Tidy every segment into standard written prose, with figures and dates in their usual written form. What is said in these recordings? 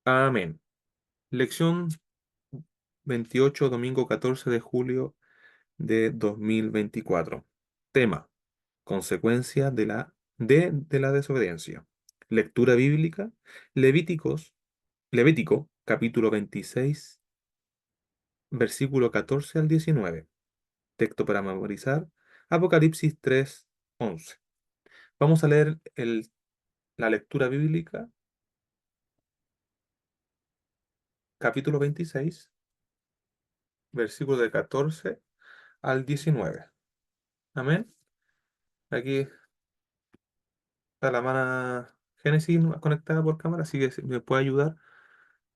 Amén. Lección 28, domingo 14 de julio de 2024. Tema: consecuencia de la desobediencia. Lectura bíblica: Levítico, capítulo 26, versículo 14 al 19. Texto para memorizar: Apocalipsis 3, 11. Vamos a leer la lectura bíblica, capítulo 26, versículo de 14 al 19. Amén. Aquí está la hermana Génesis conectada por cámara, así que si me puede ayudar.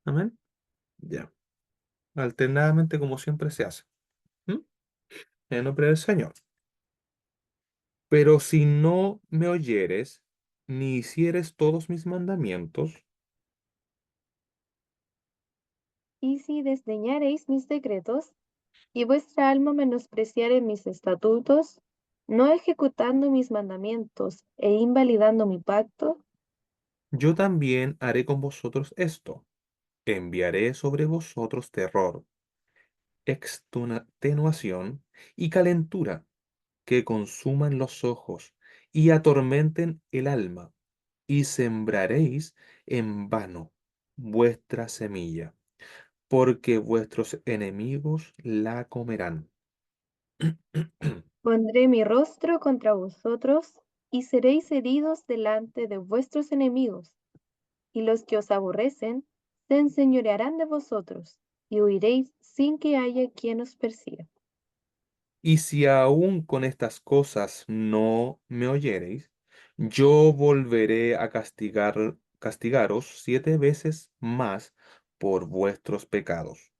Amén. Ya. Alternadamente, como siempre se hace. ¿Mm? En nombre del Señor. Pero si no me oyeres, ni hicieres todos mis mandamientos, Y si desdeñareis mis decretos, y vuestra alma menospreciare mis estatutos, no ejecutando mis mandamientos e invalidando mi pacto, yo también haré con vosotros esto. Enviaré sobre vosotros terror, extenuación y calentura que consuman los ojos y atormenten el alma, y sembraréis en vano vuestra semilla, porque vuestros enemigos la comerán. pondré mi rostro contra vosotros, y seréis heridos delante de vuestros enemigos, y los que os aborrecen se enseñorearán de vosotros, y huiréis sin que haya quien os persiga. Y si aún con estas cosas no me oyereis, yo volveré a castigaros 7 veces más por vuestros pecados.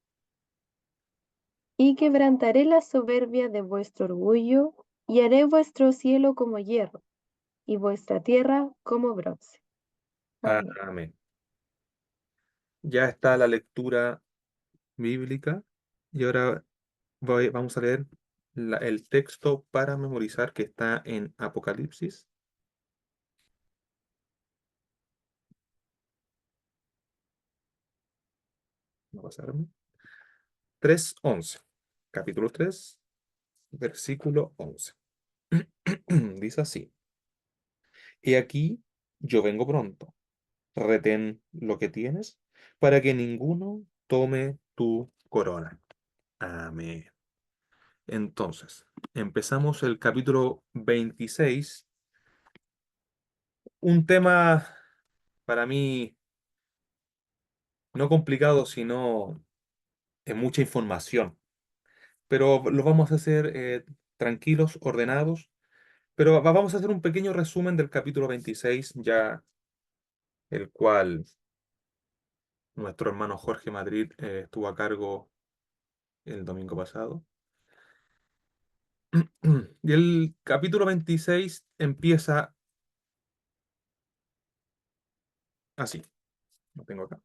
Y quebrantaré la soberbia de vuestro orgullo, y haré vuestro cielo como hierro, y vuestra tierra como bronce. Amén. Amén. Ya está la lectura bíblica y ahora vamos a leer el texto para memorizar que está en Apocalipsis. No pasarme. 3:11. Capítulo 3, versículo 11. Dice así: He aquí, yo vengo pronto. Retén lo que tienes para que ninguno tome tu corona. Amén. Entonces, empezamos el capítulo 26. Un tema para mí no complicado, sino mucha información. Pero lo vamos a hacer tranquilos, ordenados. Pero vamos a hacer un pequeño resumen del capítulo 26, ya el cual nuestro hermano Jorge Madrid estuvo a cargo el domingo pasado. Y el capítulo 26 empieza así. Lo tengo acá.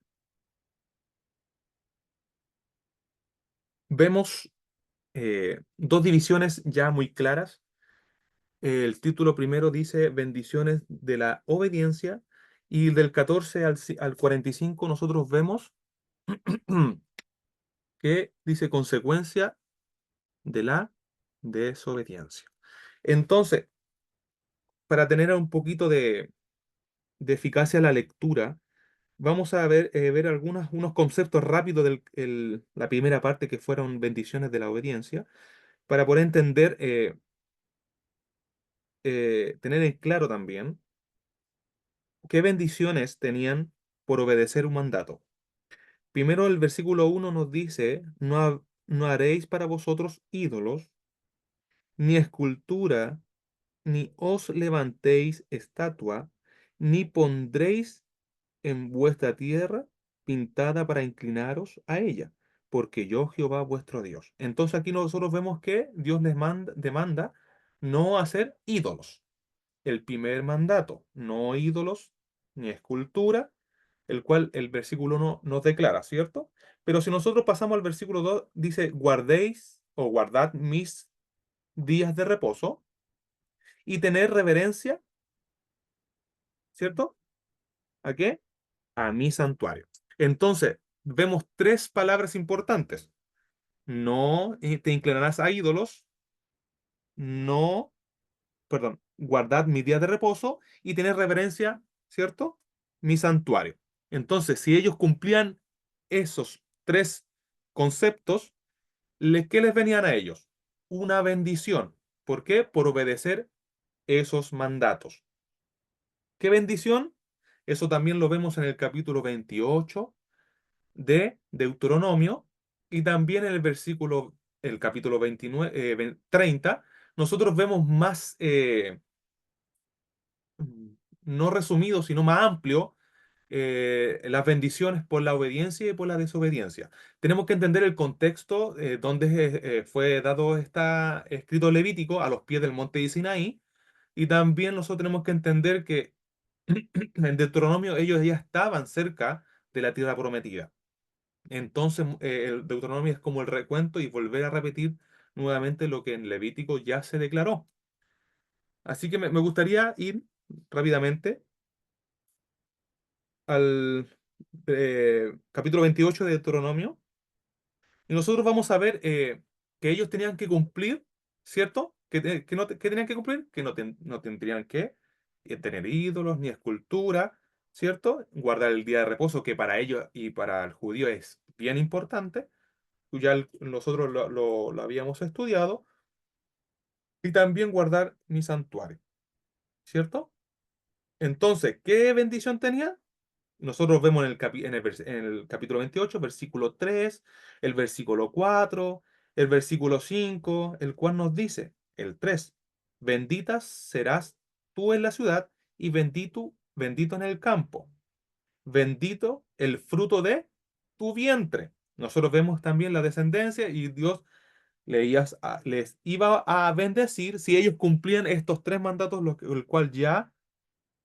Vemos dos divisiones ya muy claras. El título primero dice bendiciones de la obediencia, y del 14 al 45 nosotros vemos que dice consecuencia de la desobediencia. Entonces, para tener un poquito de eficacia en la lectura, vamos a ver unos conceptos rápidos de la primera parte, que fueron bendiciones de la obediencia, para poder entender, tener en claro también qué bendiciones tenían por obedecer un mandato. Primero, el versículo 1 nos dice: no haréis para vosotros ídolos, ni escultura, ni os levantéis estatua, ni pondréis en vuestra tierra pintada para inclinaros a ella, porque yo Jehová vuestro Dios. Entonces aquí nosotros vemos que Dios demanda no hacer ídolos. El primer mandato: no ídolos ni escultura, el cual el versículo 1 nos declara, ¿cierto? Pero si nosotros pasamos al versículo 2, dice: guardéis o guardad mis días de reposo y tener reverencia, ¿cierto? ¿A qué? A mi santuario. Entonces, vemos tres palabras importantes. No te inclinarás a ídolos, no, perdón, guardad mi día de reposo y tener reverencia, ¿cierto? Mi santuario. Entonces, si ellos cumplían esos tres conceptos, ¿qué les venían a ellos? Una bendición. ¿Por qué? Por obedecer esos mandatos. ¿Qué bendición? Eso también lo vemos en el capítulo 28 de Deuteronomio y también en el capítulo 29, 30, nosotros vemos más, no resumido, sino más amplio, las bendiciones por la obediencia y por la desobediencia. Tenemos que entender el contexto donde fue dado está escrito Levítico a los pies del monte de Sinaí y también nosotros tenemos que entender que en Deuteronomio ellos ya estaban cerca de la tierra prometida. Entonces, el Deuteronomio es como el recuento y volver a repetir nuevamente lo que en Levítico ya se declaró. Así que me gustaría ir rápidamente al capítulo 28 de Deuteronomio y nosotros vamos a ver que ellos tenían que cumplir, ¿cierto? Que tenían que cumplir, que no tendrían que tener ídolos ni escultura, ¿cierto? Guardar el día de reposo, que para ellos y para el judío es bien importante. Ya nosotros lo habíamos estudiado, y también guardar mi santuario, ¿cierto? Entonces, ¿qué bendición tenía? Nosotros vemos en el capítulo 28 versículo 3, el versículo 4, el versículo 5, el cual nos dice, el 3, benditas serás tú en la ciudad y bendito en el campo, bendito el fruto de tu vientre. Nosotros vemos también la descendencia y Dios les iba a bendecir si ellos cumplían estos tres mandatos, el cual ya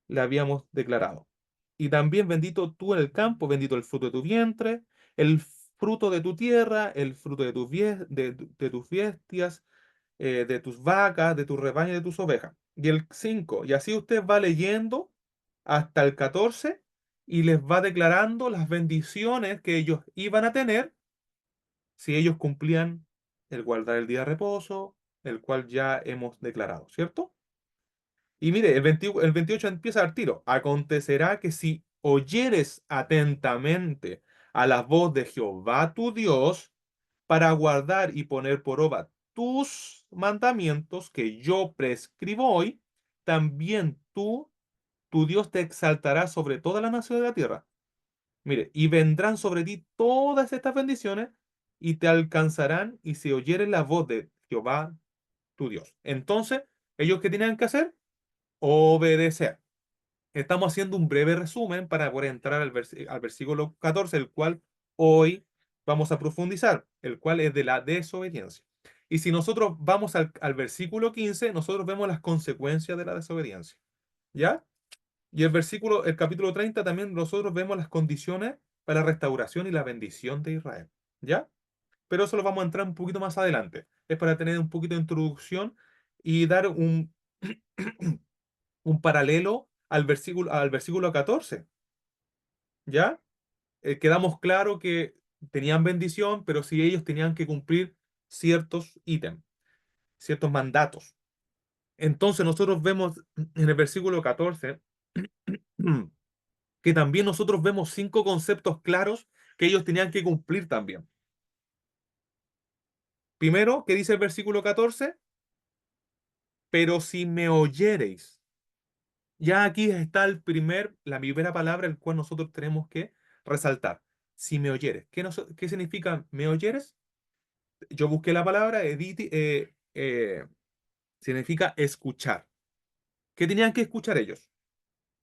le habíamos declarado. Y también bendito tú en el campo, bendito el fruto de tu vientre, el fruto de tu tierra, el fruto de de tus bestias, de tus vacas, de tus rebaños, de tus ovejas. Y el 5 y así usted va leyendo hasta el 14 y les va declarando las bendiciones que ellos iban a tener si ellos cumplían el guardar el día de reposo, el cual ya hemos declarado, ¿cierto? Y mire, el 28 empieza al tiro. Acontecerá que si oyeres atentamente a la voz de Jehová tu Dios, para guardar y poner por obra tus mandamientos que yo prescribo hoy, también tu Dios te exaltará sobre todas las naciones de la tierra. Mire, y vendrán sobre ti todas estas bendiciones y te alcanzarán y si oyeres la voz de Jehová tu Dios. Entonces, ¿ellos qué tenían que hacer? Obedecer. Estamos haciendo un breve resumen para poder entrar al versículo 14, el cual hoy vamos a profundizar, el cual es de la desobediencia. Y si nosotros vamos al versículo 15, nosotros vemos las consecuencias de la desobediencia. ¿Ya? Y el capítulo 30 también nosotros vemos las condiciones para la restauración y la bendición de Israel. ¿Ya? Pero eso lo vamos a entrar un poquito más adelante. Es para tener un poquito de introducción y dar un paralelo al versículo 14. ¿Ya? Quedamos claro que tenían bendición, pero si ellos tenían que cumplir ciertos ítems, ciertos mandatos. Entonces nosotros vemos en el versículo 14 que también nosotros vemos cinco conceptos claros que ellos tenían que cumplir también. Primero, ¿qué dice el versículo 14? Pero si me oyereis. Ya aquí está la primera palabra el cual nosotros tenemos que resaltar. Si me oyeres. ¿Qué significa me oyeres? Yo busqué la palabra, significa escuchar. ¿Qué tenían que escuchar ellos?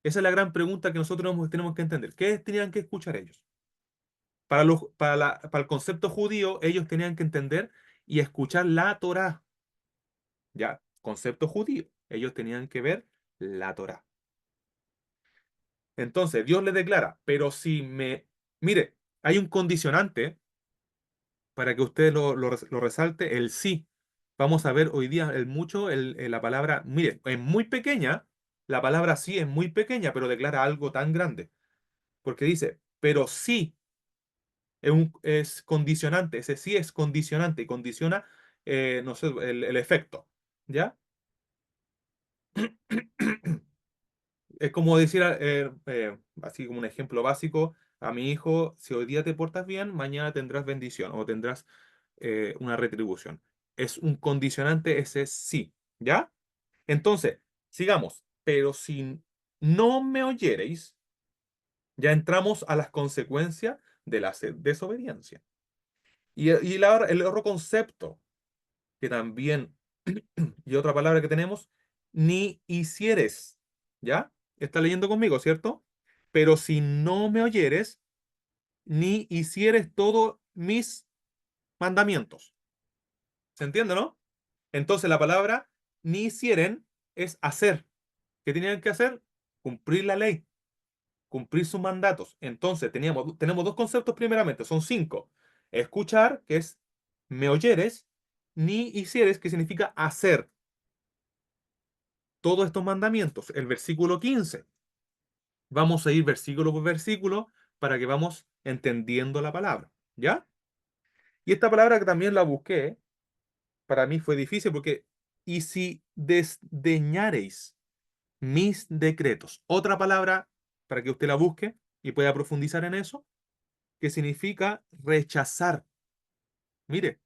Esa es la gran pregunta que nosotros tenemos que entender. ¿Qué tenían que escuchar ellos? Para el concepto judío, ellos tenían que entender y escuchar la Torá. Ya, concepto judío. Ellos tenían que ver la Torá. Entonces, Dios les declara, pero si me... Mire, hay un condicionante para que usted lo resalte, el sí. Vamos a ver hoy día la palabra, mire, es muy pequeña, la palabra sí es muy pequeña, pero declara algo tan grande. Porque dice, pero sí. es condicionante, ese sí es condicionante y condiciona, no sé, el efecto, ¿ya? Es como decir, así como un ejemplo básico, a mi hijo, si hoy día te portas bien, mañana tendrás bendición o tendrás una retribución. Es un condicionante ese sí, ¿ya? Entonces, sigamos. Pero si no me oyereis, ya entramos a las consecuencias de la desobediencia. El otro concepto que también, y otra palabra que tenemos, ni hicieres, ¿ya? Está leyendo conmigo, ¿cierto? Pero si no me oyeres, ni hicieres todos mis mandamientos. ¿Se entiende, no? Entonces la palabra ni hicieren es hacer. ¿Qué tenían que hacer? Cumplir la ley, cumplir sus mandatos. Entonces tenemos dos conceptos primeramente, son cinco. Escuchar, que es me oyeres, ni hicieres, que significa hacer todos estos mandamientos. El versículo 15. Vamos a ir versículo por versículo para que vamos entendiendo la palabra, ¿ya? Y esta palabra que también la busqué, para mí fue difícil porque, y si desdeñareis mis decretos, otra palabra para que usted la busque y pueda profundizar en eso, que significa rechazar. Mire,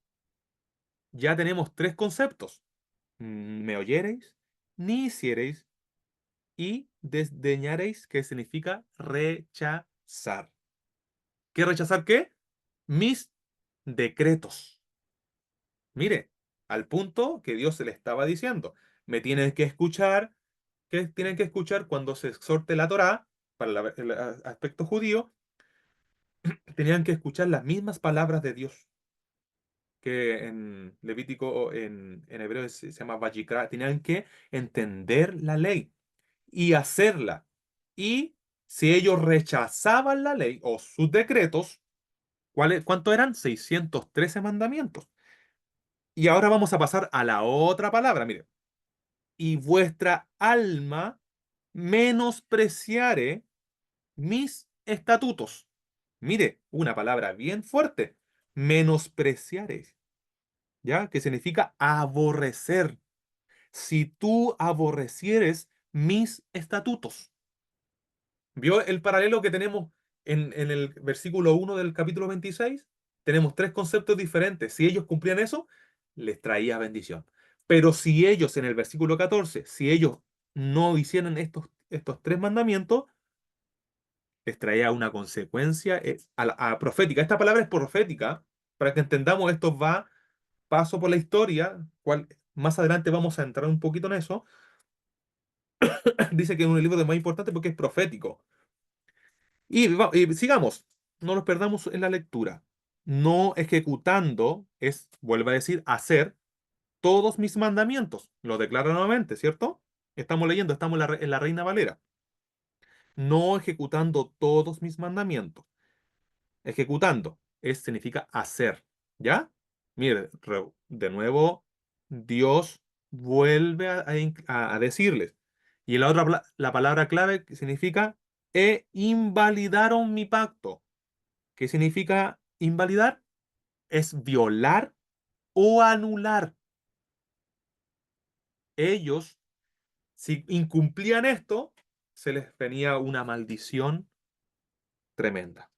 ya tenemos tres conceptos. Me oyereis, ni hiciereis y desdeñareis, que significa rechazar. ¿Qué rechazar qué? Mis decretos. Mire, al punto que Dios se le estaba diciendo, me tienen que escuchar, que tienen que escuchar cuando se exhorte la Torá, para el aspecto judío, tenían que escuchar las mismas palabras de Dios, que en Levítico, en hebreo se llama Vayikra, tenían que entender la ley y hacerla. Y si ellos rechazaban la ley o sus decretos, ¿cuánto eran? 613 mandamientos. Y ahora vamos a pasar a la otra palabra, mire. Y vuestra alma menospreciare mis estatutos. Mire, una palabra bien fuerte. Menospreciare, ¿ya? Que significa aborrecer. Si tú aborrecieres mis estatutos. ¿Vio el paralelo que tenemos en el versículo 1 del capítulo 26? Tenemos tres conceptos diferentes. Si ellos cumplían eso, les traía bendición. Pero si ellos, en el versículo 14, si ellos no hicieran estos tres mandamientos, les traía una consecuencia profética. Esta palabra es profética, para que entendamos esto va paso por la historia, más adelante vamos a entrar un poquito en eso. Dice que es un libro de más importante porque es profético. Y sigamos, no nos perdamos en la lectura. No ejecutando es, vuelvo a decir, hacer todos mis mandamientos. Lo declara nuevamente, ¿cierto? Estamos leyendo, estamos en la Reina Valera. No ejecutando todos mis mandamientos. Ejecutando significa hacer, ¿ya? Mire, de nuevo, Dios vuelve a decirles. Y la otra, la palabra clave que significa, e invalidaron mi pacto. ¿Qué significa invalidar? Es violar o anular. Ellos, si incumplían esto, se les venía una maldición tremenda.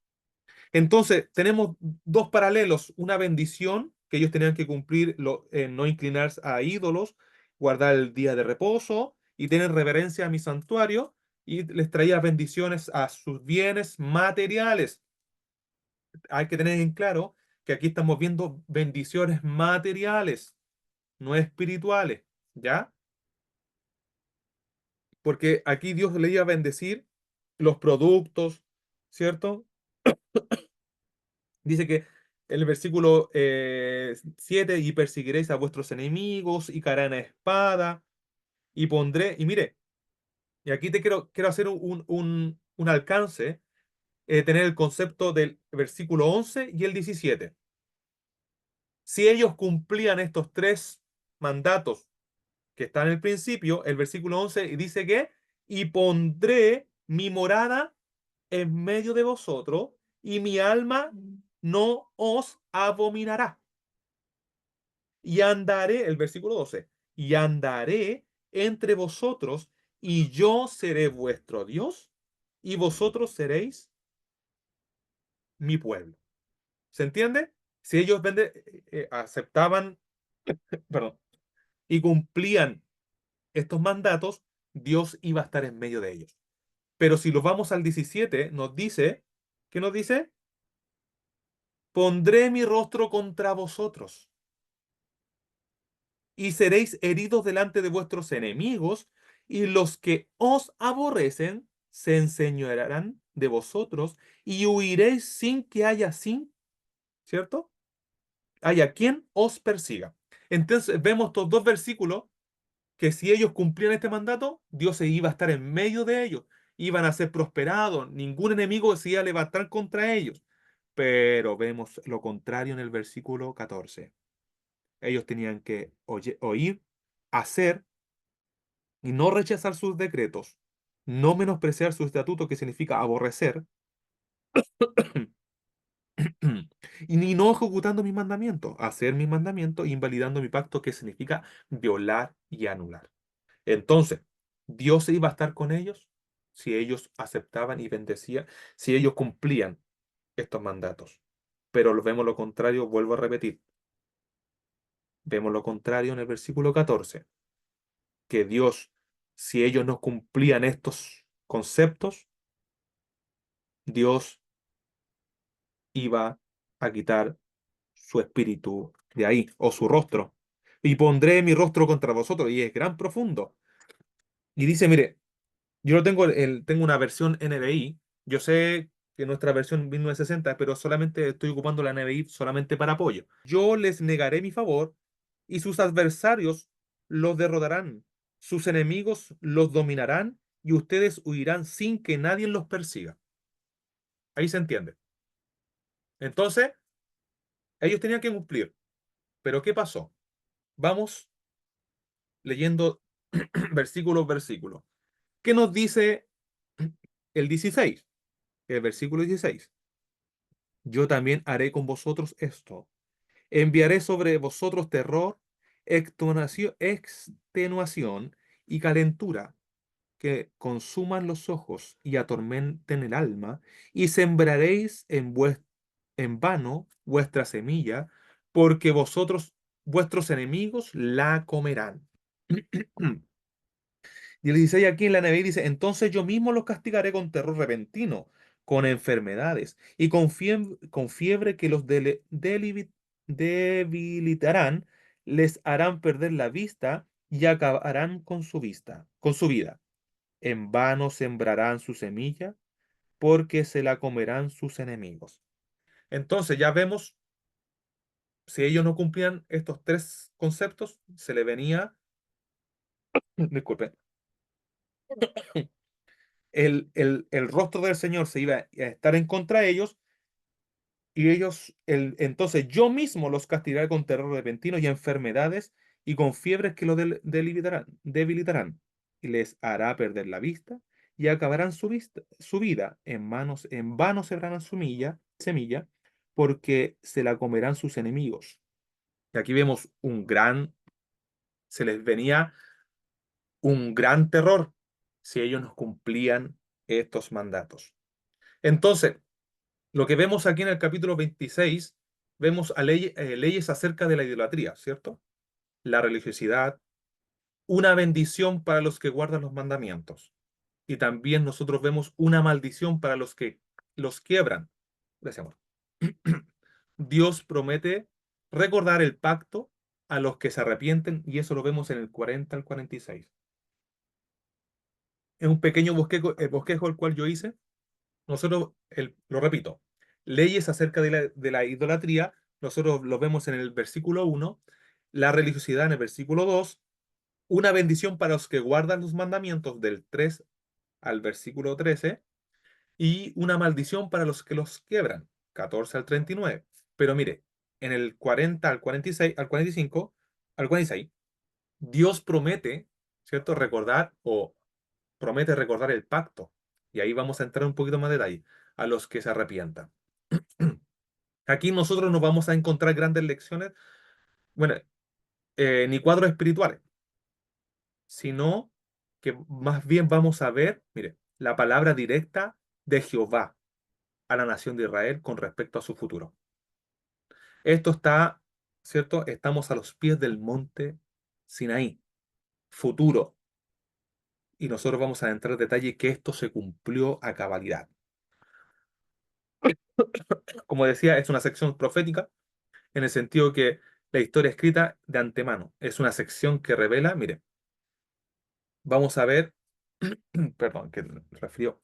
Entonces, tenemos dos paralelos, una bendición que ellos tenían que cumplir, no inclinarse a ídolos, guardar el día de reposo y tener reverencia a mi santuario, y les traía bendiciones a sus bienes materiales. Hay que tener en claro que aquí estamos viendo bendiciones materiales, no espirituales, ¿ya? Porque aquí Dios le iba a bendecir los productos, ¿cierto? Dice que en el versículo 7, y perseguiréis a vuestros enemigos, y caerán a espada, y pondré, y mire, y aquí quiero hacer un alcance, tener el concepto del versículo 11 y el 17. Si ellos cumplían estos tres mandatos que están en el principio, el versículo 11 dice que, y pondré mi morada en medio de vosotros, y mi alma no os abominará. Y andaré, el versículo 12, y andaré entre vosotros, y yo seré vuestro Dios, y vosotros seréis mi pueblo. ¿Se entiende? Si ellos aceptaban, perdón, y cumplían estos mandatos, Dios iba a estar en medio de ellos. Pero si los vamos al 17, nos dice, ¿qué nos dice? Pondré mi rostro contra vosotros y seréis heridos delante de vuestros enemigos, y los que os aborrecen se enseñorearán de vosotros, y huiréis sin que haya ¿cierto? Haya quien os persiga. Entonces vemos estos dos versículos que si ellos cumplían este mandato, Dios se iba a estar en medio de ellos, iban a ser prosperados, ningún enemigo se iba a levantar contra ellos. Pero vemos lo contrario en el versículo 14. Ellos tenían que oír, hacer y no rechazar sus decretos, no menospreciar su estatuto, que significa aborrecer, y ni no ejecutando mis mandamientos, hacer mis mandamientos, invalidando mi pacto, que significa violar y anular. Entonces, Dios iba a estar con ellos si ellos aceptaban y bendecían, si ellos cumplían estos mandatos. Pero vemos lo contrario, vuelvo a repetir, vemos lo contrario en el versículo 14, que Dios, si ellos no cumplían estos conceptos, Dios iba a quitar su espíritu de ahí, o su rostro. Y pondré mi rostro contra vosotros, y es gran profundo. Y dice, mire, yo lo tengo, tengo una versión NBI. Yo sé que nuestra versión 1960, pero solamente estoy ocupando la NBI solamente para apoyo. Yo les negaré mi favor y sus adversarios los derrotarán. Sus enemigos los dominarán y ustedes huirán sin que nadie los persiga. Ahí se entiende. Entonces, ellos tenían que cumplir. Pero ¿qué pasó? Vamos leyendo versículo por versículo. ¿Qué nos dice el 16? El versículo 16. Yo también haré con vosotros esto. Enviaré sobre vosotros terror, extenuación y calentura, que consuman los ojos y atormenten el alma, y sembraréis en vano vuestra semilla, porque vuestros enemigos la comerán. Y el 16 aquí en la NBI dice, entonces yo mismo los castigaré con terror repentino, con enfermedades y con fiebre que los debilitarán, les harán perder la vista y acabarán con su vida. En vano sembrarán su semilla, porque se la comerán sus enemigos. Entonces ya vemos, si ellos no cumplían estos tres conceptos, se le venía, disculpe, el rostro del Señor se iba a estar en contra de ellos, y entonces yo mismo los castigaré con terror repentino y enfermedades y con fiebres que los debilitarán, y les hará perder la vista y acabarán su vida en vano sembrarán semilla, porque se la comerán sus enemigos. Y aquí vemos se les venía un gran terror si ellos no cumplían estos mandatos. Entonces, lo que vemos aquí en el capítulo 26, vemos leyes acerca de la idolatría, ¿cierto? La religiosidad, una bendición para los que guardan los mandamientos. Y también nosotros vemos una maldición para los que los quiebran. Gracias, amor. Dios promete recordar el pacto a los que se arrepienten, y eso lo vemos en el 40 al 46. Es un pequeño bosquejo el cual yo hice. Nosotros, lo repito, leyes acerca de la idolatría, nosotros lo vemos en el versículo 1, la religiosidad en el versículo 2, una bendición para los que guardan los mandamientos del 3 al versículo 13, y una maldición para los que los quiebran, 14 al 39. Pero mire, en el 40 al 46, al 45, al 46, Dios promete, ¿cierto? Promete recordar el pacto. Y ahí vamos a entrar un poquito más de detalle, a los que se arrepientan. Aquí nosotros no vamos a encontrar grandes lecciones, bueno, ni cuadros espirituales, sino que más bien vamos a ver, mire, la palabra directa de Jehová a la nación de Israel con respecto a su futuro. Esto está, ¿cierto? Estamos a los pies del monte Sinaí, futuro, y nosotros vamos a entrar en detalle que esto se cumplió a cabalidad. Como decía, es una sección profética en el sentido que la historia escrita de antemano es una sección que revela, mire, vamos a ver, perdón, que me resfrió.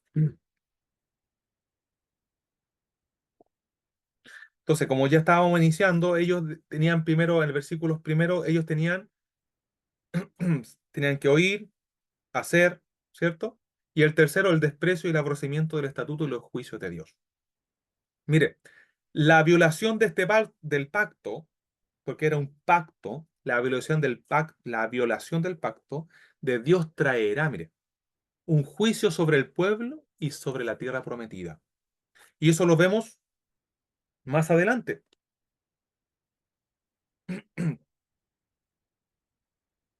Entonces, como ya estábamos iniciando, ellos tenían primero, en el versículo primero, ellos tenían que oír, hacer, ¿cierto? Y el tercero, el desprecio y el aborrecimiento del estatuto y los juicios de Dios. Mire, la violación de del pacto, porque era un pacto, la violación del pacto de Dios traerá, mire, un juicio sobre el pueblo y sobre la tierra prometida. Y eso lo vemos más adelante.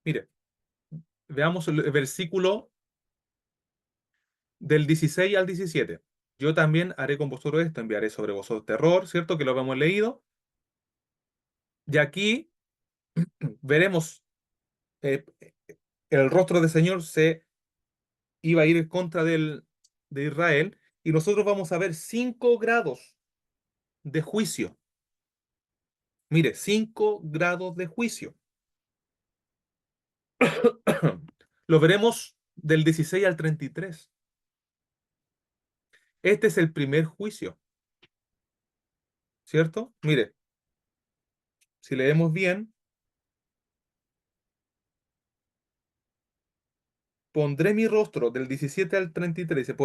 Mire, veamos el versículo del 16 al 17. Yo también haré con vosotros esto, enviaré sobre vosotros terror, ¿cierto? Que lo hemos leído. Y aquí veremos eh, el rostro del Señor se iba a ir en contra de Israel y nosotros vamos a ver 5 grados de juicio. Mire, 5 grados de juicio. Lo veremos del 16 al 33. Este es el primer juicio, ¿cierto? Mire, si leemos bien, pondré mi rostro del 17 al 33, dice,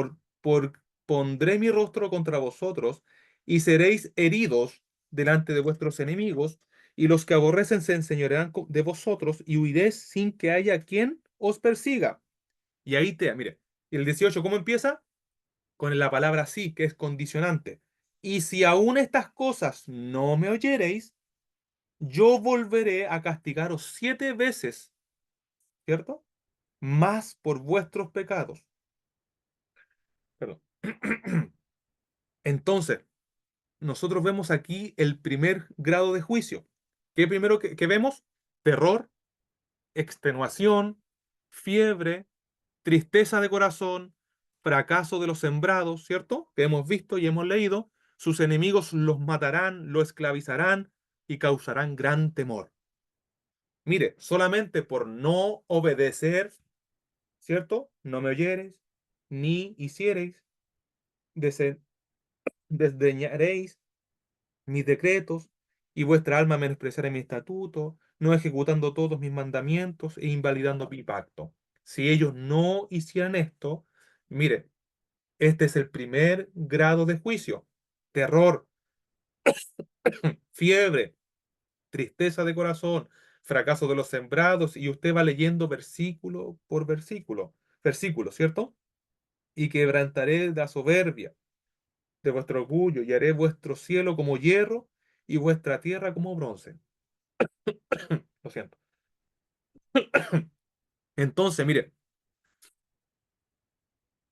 pondré mi rostro contra vosotros y seréis heridos delante de vuestros enemigos y los que aborrecen se enseñorearán de vosotros y huiréis sin que haya quien os persiga. Y ahí te, mire, el 18, ¿cómo empieza? Con la palabra sí, que es condicionante. Y si aún estas cosas no me oyereis, yo volveré a castigaros 7 veces, ¿cierto? Más por vuestros pecados. Perdón. Entonces, nosotros vemos aquí el primer grado de juicio. ¿Qué primero que vemos? Terror, extenuación, fiebre, tristeza de corazón, fracaso de los sembrados, ¿cierto? Que hemos visto y hemos leído. Sus enemigos los matarán, lo esclavizarán y causarán gran temor. Mire, solamente por no obedecer, ¿cierto? No me oyereis, ni hiciereis, desdeñaréis mis decretos, y vuestra alma menospreciará mi estatuto, no ejecutando todos mis mandamientos e invalidando mi pacto. Si ellos no hicieran esto, mire, este es el primer grado de juicio. Terror, fiebre, tristeza de corazón, fracaso de los sembrados, y usted va leyendo versículo por versículo, ¿cierto? Y quebrantaré la soberbia de vuestro orgullo y haré vuestro cielo como hierro y vuestra tierra como bronce. Lo siento. Entonces, mire,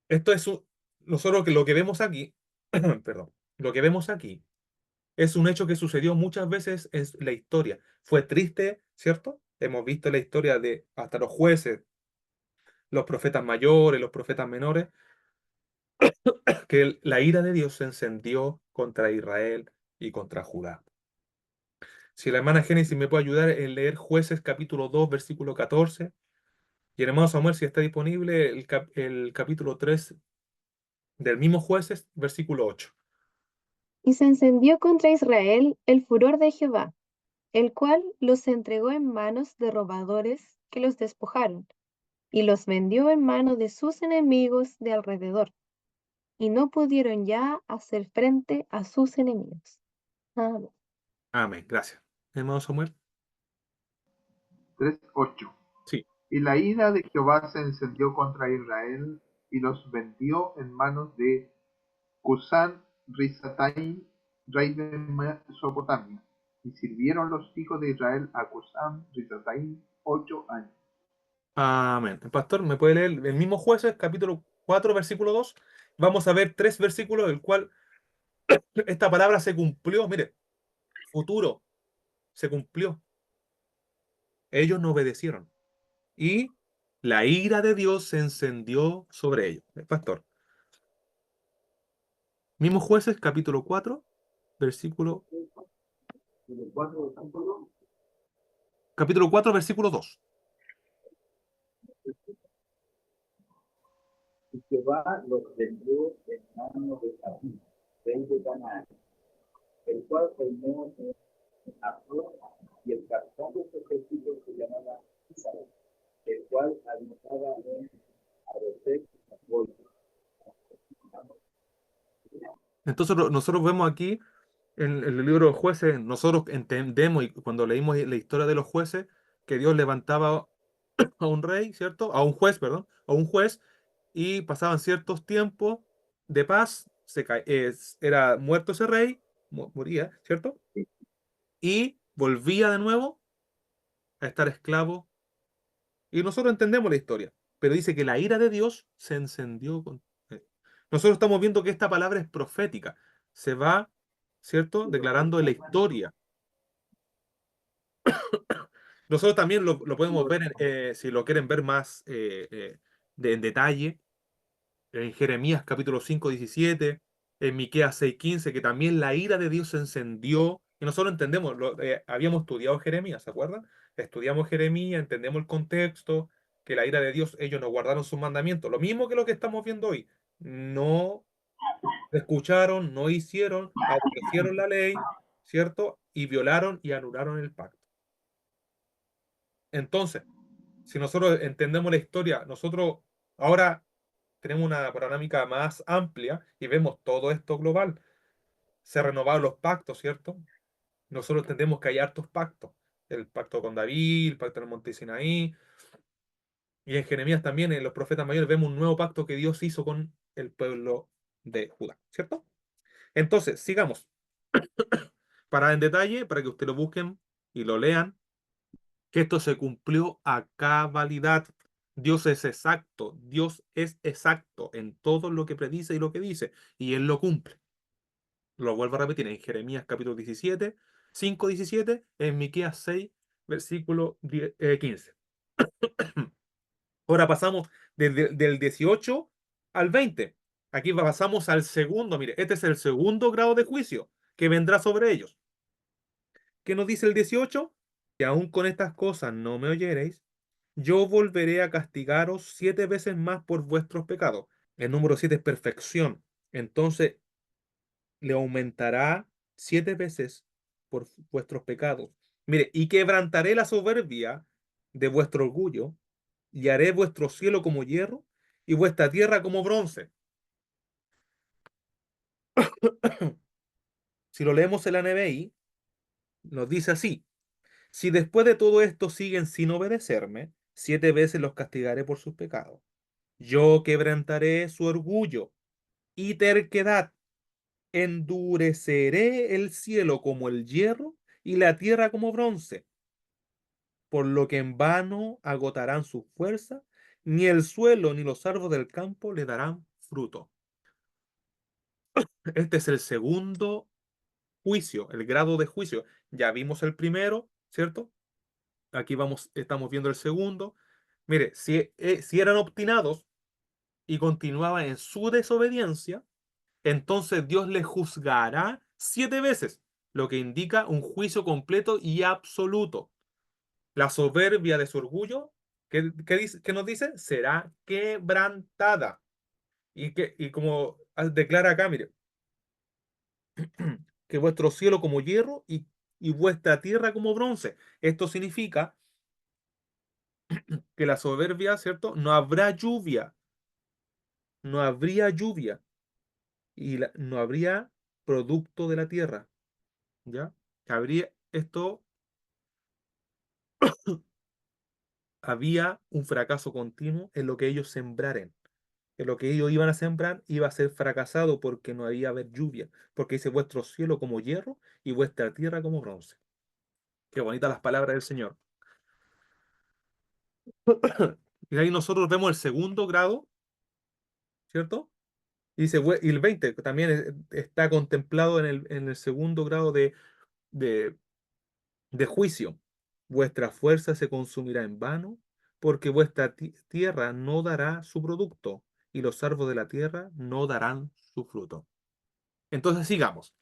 esto es nosotros lo que vemos aquí, perdón, lo que vemos aquí es un hecho que sucedió muchas veces en la historia. Fue triste, ¿cierto? Hemos visto la historia de hasta los jueces, los profetas mayores, los profetas menores, que la ira de Dios se encendió contra Israel y contra Judá. Si la hermana Génesis me puede ayudar en leer Jueces capítulo 2 versículo 14, y el hermano Samuel, si está disponible, el capítulo 3 del mismo Jueces, versículo 8. Y se encendió contra Israel el furor de Jehová, el cual los entregó en manos de robadores que los despojaron, y los vendió en mano de sus enemigos de alrededor, y no pudieron ya hacer frente a sus enemigos. Amén. Amén. Gracias. Hermano Samuel. 3:8. Sí. Y la ira de Jehová se encendió contra Israel y los vendió en manos de Cusán Risataim rey de Mesopotamia. Y sirvieron los hijos de Israel a Cusán Risataim 8 años. Amén. El pastor, ¿me puede leer el mismo Jueces, capítulo 4 versículo 2? Vamos a ver tres versículos, el cual esta palabra se cumplió. Mire, futuro, se cumplió. Ellos no obedecieron. Y la ira de Dios se encendió sobre ellos. El pastor. Mismo Jueces, capítulo 4 versículo, capítulo 4 versículo 2. Y Jehová los vendió en mano de Saúl, rey de Canaán, el cual reinó en Azor, y el capitán de su ejército se llamaba Isaú, el cual habitaba en Arosek. Entonces nosotros vemos aquí en el libro de jueces, nosotros entendemos y cuando leímos la historia de los jueces, que Dios levantaba a un rey, ¿cierto? A un juez, perdón, a un juez, y pasaban ciertos tiempos de paz, era muerto ese rey, moría, ¿cierto? Y volvía de nuevo a estar esclavo. Y nosotros entendemos la historia, pero dice que la ira de Dios se encendió con... Nosotros estamos viendo que esta palabra es profética, se va, ¿cierto? Declarando en la historia. Nosotros también lo podemos ver, si lo quieren ver más en detalle, en Jeremías capítulo 5:17, en Miqueas 6:15, que también la ira de Dios se encendió. Y nosotros entendemos, habíamos estudiado Jeremías, ¿se acuerdan? Estudiamos Jeremías, entendemos el contexto, que la ira de Dios, ellos no guardaron sus mandamientos. Lo mismo que lo que estamos viendo hoy. No escucharon, no hicieron, obedecieron la ley, ¿cierto? Y violaron y anularon el pacto. Entonces, si nosotros entendemos la historia, nosotros ahora tenemos una panorámica más amplia y vemos todo esto global. Se renovaron los pactos, ¿cierto? Nosotros entendemos que hay hartos pactos. El pacto con David, el pacto en el monte Sinaí, y en Jeremías también, en los profetas mayores, vemos un nuevo pacto que Dios hizo con el pueblo de Judá, ¿cierto? Entonces, sigamos. Para en detalle, para que ustedes lo busquen y lo lean, que esto se cumplió a cabalidad. Dios es exacto en todo lo que predice y lo que dice, y Él lo cumple. Lo vuelvo a repetir en Jeremías capítulo 17, 5:17, en Miqueas 6, versículo 15. Ahora pasamos del 18 al 20. Aquí pasamos al segundo, mire, este es el segundo grado de juicio que vendrá sobre ellos. ¿Qué nos dice el 18? Que aún con estas cosas no me oyereis, yo volveré a castigaros 7 veces más por vuestros pecados. El número 7 es perfección. Entonces le aumentará 7 veces por vuestros pecados. Mire, y quebrantaré la soberbia de vuestro orgullo, y haré vuestro cielo como hierro y vuestra tierra como bronce. Si lo leemos en la NBI, nos dice así: si después de todo esto siguen sin obedecerme, 7 veces los castigaré por sus pecados. Yo quebrantaré su orgullo y terquedad, endureceré el cielo como el hierro y la tierra como bronce, por lo que en vano agotarán su fuerza, ni el suelo ni los árboles del campo le darán fruto. Este es el segundo juicio, el grado de juicio. Ya vimos el primero, ¿cierto? Aquí estamos viendo el segundo. Mire, si eran obstinados y continuaban en su desobediencia, entonces Dios les juzgará 7 veces, lo que indica un juicio completo y absoluto. La soberbia de su orgullo, ¿qué nos dice? Será quebrantada. Y como declara acá, mire, que vuestro cielo como hierro y vuestra tierra como bronce. Esto significa que la soberbia, ¿cierto? No habrá lluvia, no habría lluvia y no habría producto de la tierra, ¿ya? Esto, había un fracaso continuo en lo que ellos sembraren. que lo que ellos iban a sembrar iba a ser fracasado porque no había haber lluvia, porque dice vuestro cielo como hierro y vuestra tierra como bronce. Qué bonitas las palabras del Señor. Y ahí nosotros vemos el segundo grado, ¿cierto? Y dice, y el 20 también está contemplado en el segundo grado de, de juicio. Vuestra fuerza se consumirá en vano, porque vuestra tierra no dará su producto, y los árboles de la tierra no darán su fruto. Entonces sigamos.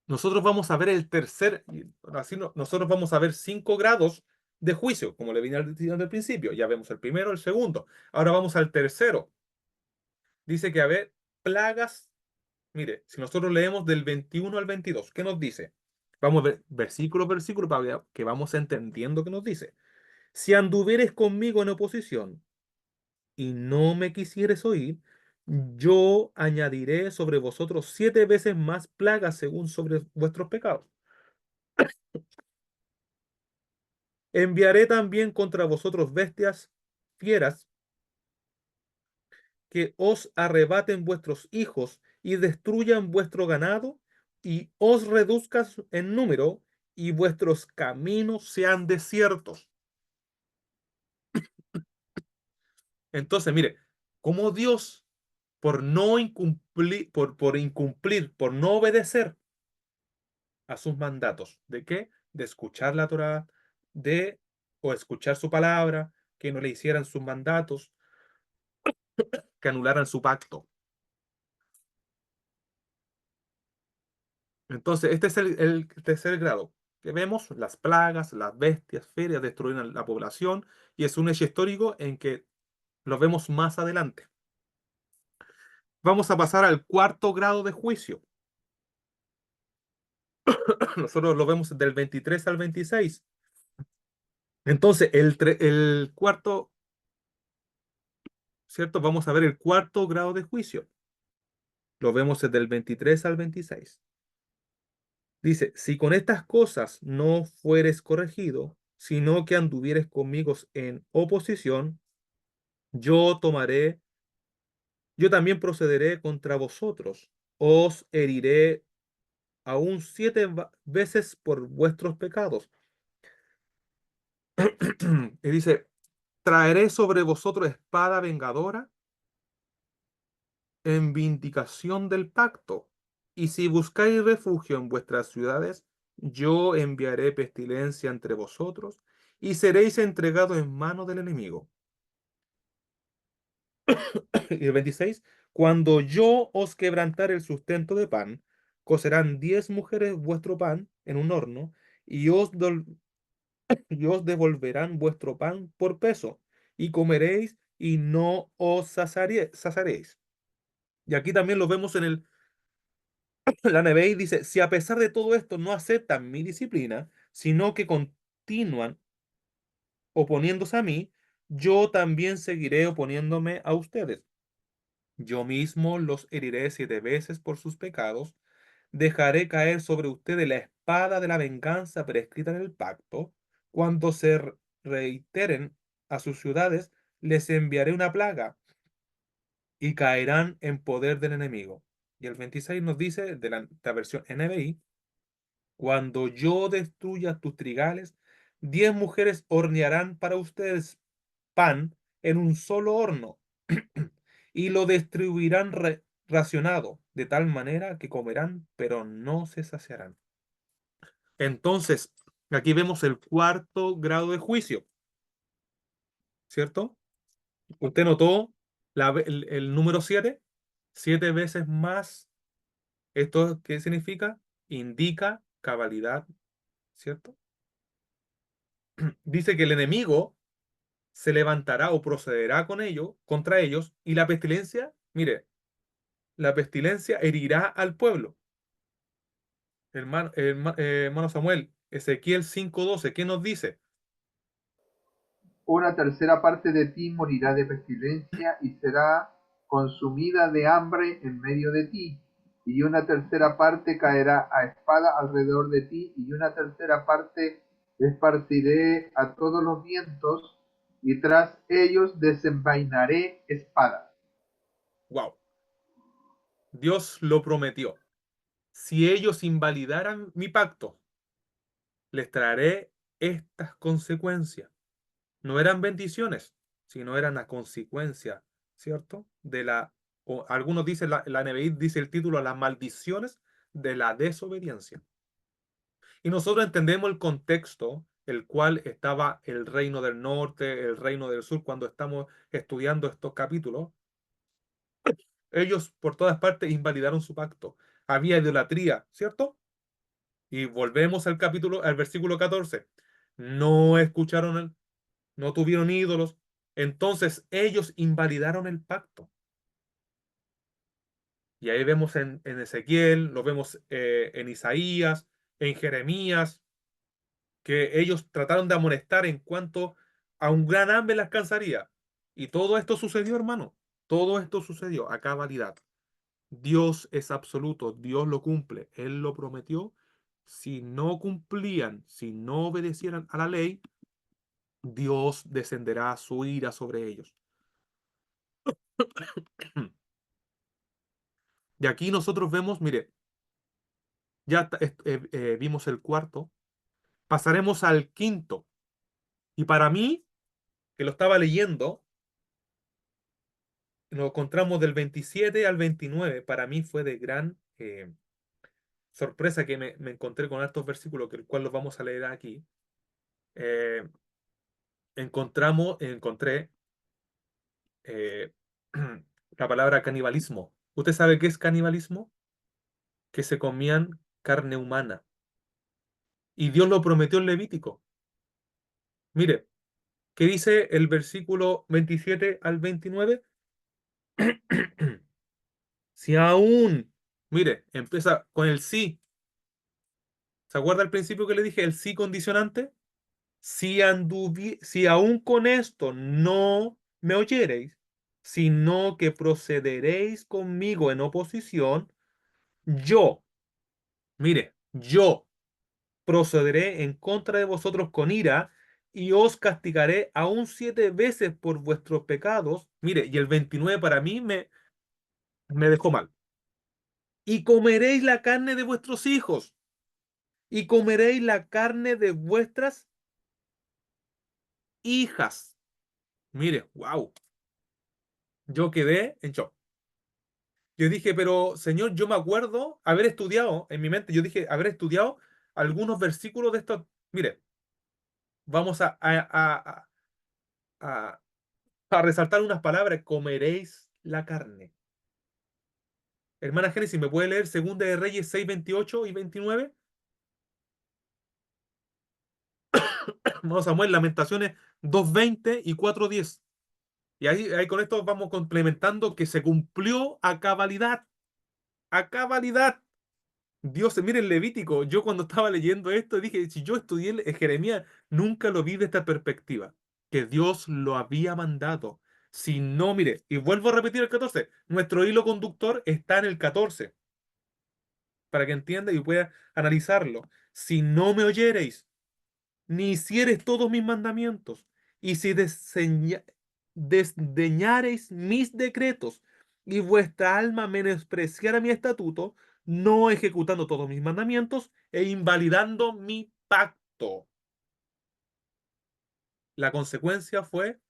Nosotros vamos a ver el tercer, y así nosotros vamos a ver 5 grados de juicio, como le vine diciendo al principio. Ya vemos el primero, el segundo. Ahora vamos al tercero. Dice que a ver, plagas. Mire, si nosotros leemos del 21 al 22, ¿qué nos dice? Vamos a ver versículo por versículo para que vamos entendiendo qué nos dice. Si anduvieres conmigo en oposición y no me quisieres oír, yo añadiré sobre vosotros 7 veces más plagas según sobre vuestros pecados. Enviaré también contra vosotros bestias fieras que os arrebaten vuestros hijos y destruyan vuestro ganado y os reduzcan en número y vuestros caminos sean desiertos. Entonces, mire, como Dios, por no incumplir, por incumplir, por no obedecer a sus mandatos, ¿de qué? De escuchar la Torá, de o escuchar su palabra, que no le hicieran sus mandatos, que anularan su pacto. Entonces, este es el tercer grado, que vemos las plagas, las bestias ferias destruyen la población, y es un hecho histórico en que lo vemos más adelante. Vamos a pasar al cuarto grado de juicio. Nosotros lo vemos del 23 al 26. Entonces, el cuarto, ¿cierto? Vamos a ver el cuarto grado de juicio. Lo vemos desde el 23 al 26. Dice, si con estas cosas no fueres corregido, sino que anduvieres conmigo en oposición, yo tomaré, yo también procederé contra vosotros, os heriré aún 7 veces por vuestros pecados. Y dice, traeré sobre vosotros espada vengadora en vindicación del pacto. Y si buscáis refugio en vuestras ciudades, yo enviaré pestilencia entre vosotros y seréis entregados en mano del enemigo. Y el 26, cuando yo os quebrantare el sustento de pan, cocerán 10 mujeres vuestro pan en un horno y y os devolverán vuestro pan por peso y comeréis y no os saciaréis. Y aquí también lo vemos en la NBI dice, si a pesar de todo esto no aceptan mi disciplina, sino que continúan oponiéndose a mí, yo también seguiré oponiéndome a ustedes. Yo mismo los heriré 7 veces por sus pecados, dejaré caer sobre ustedes la espada de la venganza prescrita en el pacto. Cuando se reiteren a sus ciudades, les enviaré una plaga y caerán en poder del enemigo. Y el 26 nos dice, de la versión NBI, cuando yo destruya tus trigales, 10 mujeres hornearán para ustedes pan en un solo horno y lo distribuirán racionado, de tal manera que comerán, pero no se saciarán. Entonces, aquí vemos el cuarto grado de juicio, ¿cierto? Usted notó el número 7, 7 veces más. ¿Esto qué significa? Indica cabalidad, ¿cierto? Dice que el enemigo se levantará o procederá con ello, contra ellos, y la pestilencia, mire, la pestilencia herirá al pueblo. Hermano Samuel, Ezequiel 5:12, ¿qué nos dice? Una tercera parte de ti morirá de pestilencia y será consumida de hambre en medio de ti, y una tercera parte caerá a espada alrededor de ti, y una tercera parte esparciré a todos los vientos, y tras ellos desenvainaré espadas. Wow. Dios lo prometió. Si ellos invalidaran mi pacto, les traeré estas consecuencias. No eran bendiciones, sino eran la consecuencia, ¿cierto? O algunos dicen, la NBI dice el título, las maldiciones de la desobediencia. Y nosotros entendemos el contexto, el cual estaba el reino del norte, el reino del sur, cuando estamos estudiando estos capítulos. Ellos por todas partes invalidaron su pacto. Había idolatría, ¿cierto? Y volvemos al capítulo, al versículo 14. No escucharon, no tuvieron ídolos. Entonces ellos invalidaron el pacto. Y ahí vemos en Ezequiel, lo vemos en Isaías, en Jeremías, que ellos trataron de amonestar en cuanto a un gran hambre las cansaría. Y todo esto sucedió, hermano. Todo esto sucedió a cabalidad. Dios es absoluto, Dios lo cumple, Él lo prometió. Si no cumplían, si no obedecieran a la ley, Dios descenderá su ira sobre ellos. Y aquí nosotros vemos, mire, ya vimos el cuarto, pasaremos al quinto. Y para mí, que lo estaba leyendo, nos encontramos del 27 al 29. Para mí fue de gran sorpresa que me encontré con estos versículos, que el cual los vamos a leer aquí. Eh, encontré eh, la palabra canibalismo. ¿Usted sabe qué es canibalismo? Que se comían carne humana. Y Dios lo prometió en Levítico. Mire, ¿qué dice el versículo 27 al 29? Si aún, mire, empieza con el sí. ¿Se acuerda al principio que le dije el sí condicionante? Si aún con esto no me oyereis, sino que procederéis conmigo en oposición, yo, mire, yo procederé en contra de vosotros con ira y os castigaré aún 7 veces por vuestros pecados. Mire, y el 29 para mí me dejó mal. Y comeréis la carne de vuestros hijos y comeréis la carne de vuestras hijas. Mire, wow, yo quedé en shock. Yo dije, pero Señor, yo me acuerdo haber estudiado en mi mente, yo dije, haber estudiado algunos versículos de estos. Mire, vamos a, a resaltar unas palabras, comeréis la carne. Hermana Génesis, ¿me puede leer Segunda de Reyes 6, 28 y 29? Vamos a mover Lamentaciones 2, 20 y 4, 10. Y ahí con esto vamos complementando que se cumplió a cabalidad. A cabalidad. Dios, miren Levítico, yo cuando estaba leyendo esto dije, si yo estudié Jeremías, nunca lo vi de esta perspectiva, que Dios lo había mandado. Si no, mire, y vuelvo a repetir el 14, nuestro hilo conductor está en el 14, para que entienda y pueda analizarlo. Si no me oyereis, ni hiciereis todos mis mandamientos, y si desdeñareis mis decretos, y vuestra alma menospreciara mi estatuto, no ejecutando todos mis mandamientos e invalidando mi pacto. La consecuencia fue,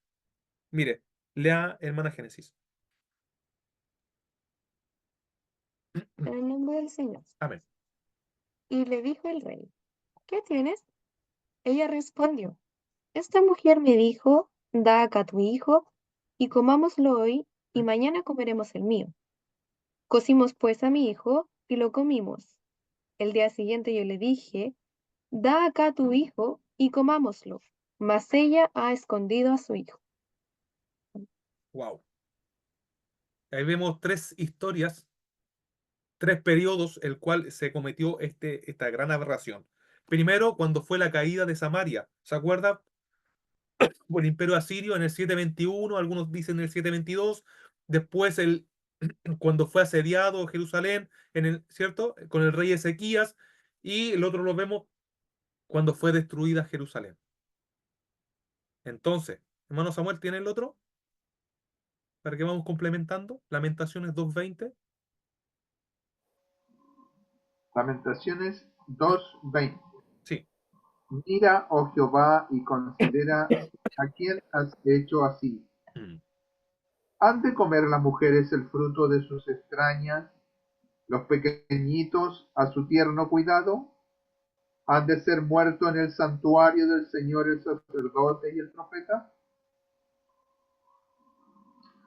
mire, lea hermana Génesis. En el nombre del Señor. Amén. Y le dijo el rey, ¿qué tienes? Ella respondió, esta mujer me dijo, da acá a tu hijo, y comámoslo hoy, y mañana comeremos el mío. Cocimos pues a mi hijo, y lo comimos. El día siguiente yo le dije, da acá a tu hijo, y comámoslo. Mas ella ha escondido a su hijo. Wow. Ahí vemos 3 historias, 3 periodos, el cual se cometió esta gran aberración. Primero, cuando fue la caída de Samaria. ¿Se acuerda? Por el imperio asirio en el 721, algunos dicen en el 722. Después, cuando fue asediado Jerusalén, ¿cierto? Con el rey Ezequías. Y el otro lo vemos cuando fue destruida Jerusalén. Entonces, hermano Samuel, ¿tiene el otro? para que vamos complementando. Lamentaciones 2:20. Lamentaciones 2:20. Sí. Mira, oh Jehová, y considera a quién has hecho así. Mm. ¿Han de comer las mujeres el fruto de sus extrañas, los pequeñitos a su tierno cuidado? ¿Han de ser muertos en el santuario del Señor el sacerdote y el profeta?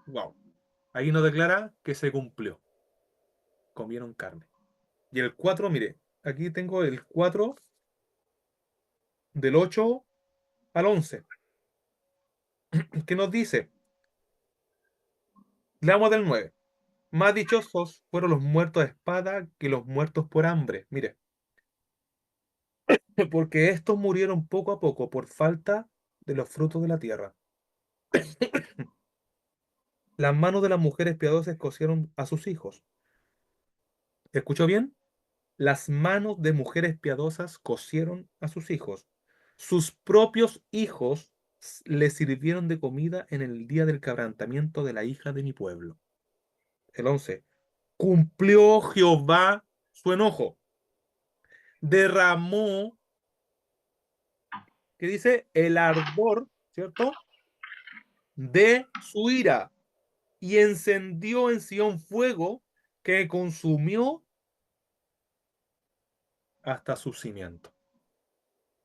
Wow. Ahí nos declara que se cumplió. Comieron carne. Y el 4, mire, aquí tengo el 4 del 8 al 11, que nos dice, leamos del 9. Más dichosos fueron los muertos a espada que los muertos por hambre. Mire, porque estos murieron poco a poco por falta de los frutos de la tierra. Las manos de las mujeres piadosas cosieron a sus hijos. ¿Escuchó bien? Las manos de mujeres piadosas cosieron a sus hijos. Sus propios hijos les sirvieron de comida en el día del quebrantamiento de la hija de mi pueblo. El 11. Cumplió Jehová su enojo. Derramó, ¿qué dice? El ardor, ¿cierto? De su ira. Y encendió en Sión fuego que consumió hasta su cimiento.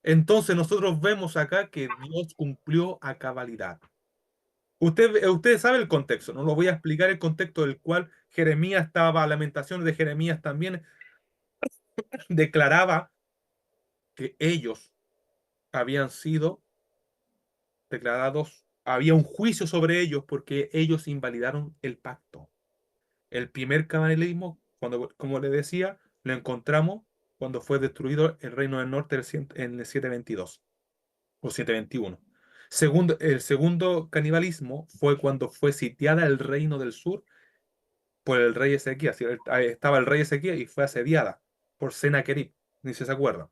Entonces nosotros vemos acá que Dios cumplió a cabalidad. Usted sabe el contexto, no lo voy a explicar el contexto del cual Jeremías estaba, Lamentaciones de Jeremías también declaraba que ellos habían sido declarados, había un juicio sobre ellos porque ellos invalidaron el pacto. El primer canibalismo, cuando, como le decía, lo encontramos cuando fue destruido el reino del norte en el 722 o 721. El segundo canibalismo fue cuando fue sitiada el reino del sur por el rey Ezequías. Ahí estaba el rey Ezequías y fue asediada por Sennacherib, ni si se acuerda.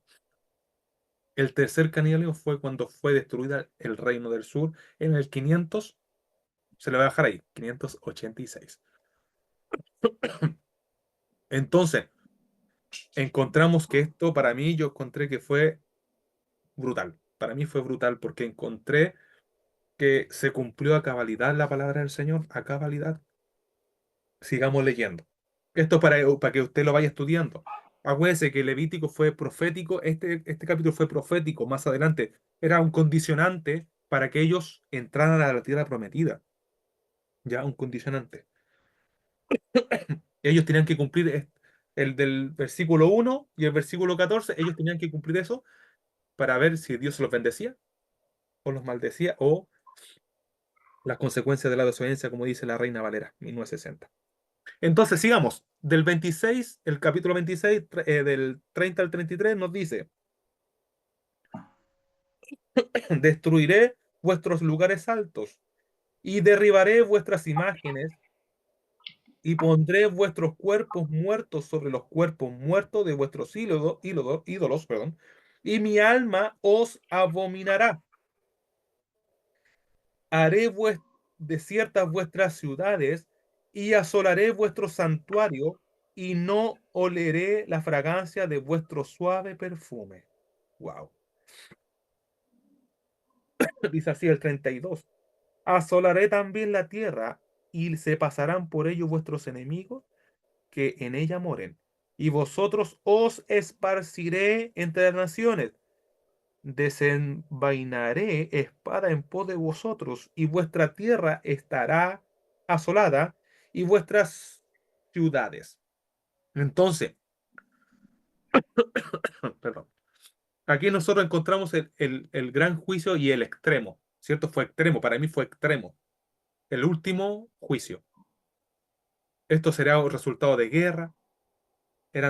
El tercer canibalismo fue cuando fue destruida el reino del sur en el 500, se le va a dejar ahí, 586. Entonces, encontramos que esto para mí, yo encontré que fue brutal. Para mí fue brutal porque encontré que se cumplió a cabalidad la palabra del Señor, a cabalidad. Sigamos leyendo. Esto para que usted lo vaya estudiando. Acuérdese que Levítico fue profético, este capítulo fue profético más adelante. Era un condicionante para que ellos entraran a la tierra prometida. Ya, un condicionante. Ellos tenían que cumplir el del versículo 1 y el versículo 14, ellos tenían que cumplir eso para ver si Dios los bendecía o los maldecía o las consecuencias de la desobediencia, como dice la Reina Valera, 1960. Entonces, sigamos. Del 26, el capítulo 26, del 30 al 33, nos dice, destruiré vuestros lugares altos y derribaré vuestras imágenes y pondré vuestros cuerpos muertos sobre los cuerpos muertos de vuestros ídolos, perdón, y mi alma os abominará. Haré desiertas vuestras ciudades y asolaré vuestro santuario y no oleré la fragancia de vuestro suave perfume. Wow. Dice así el 32. Asolaré también la tierra y se pasarán por ello vuestros enemigos que en ella moren. Y vosotros os esparciré entre las naciones. Desenvainaré espada en pos de vosotros, y vuestra tierra estará asolada, y vuestras ciudades. Entonces, perdón, aquí nosotros encontramos el gran juicio y el extremo, ¿cierto? Fue extremo, para mí fue extremo. El último juicio. Esto será un resultado de guerra,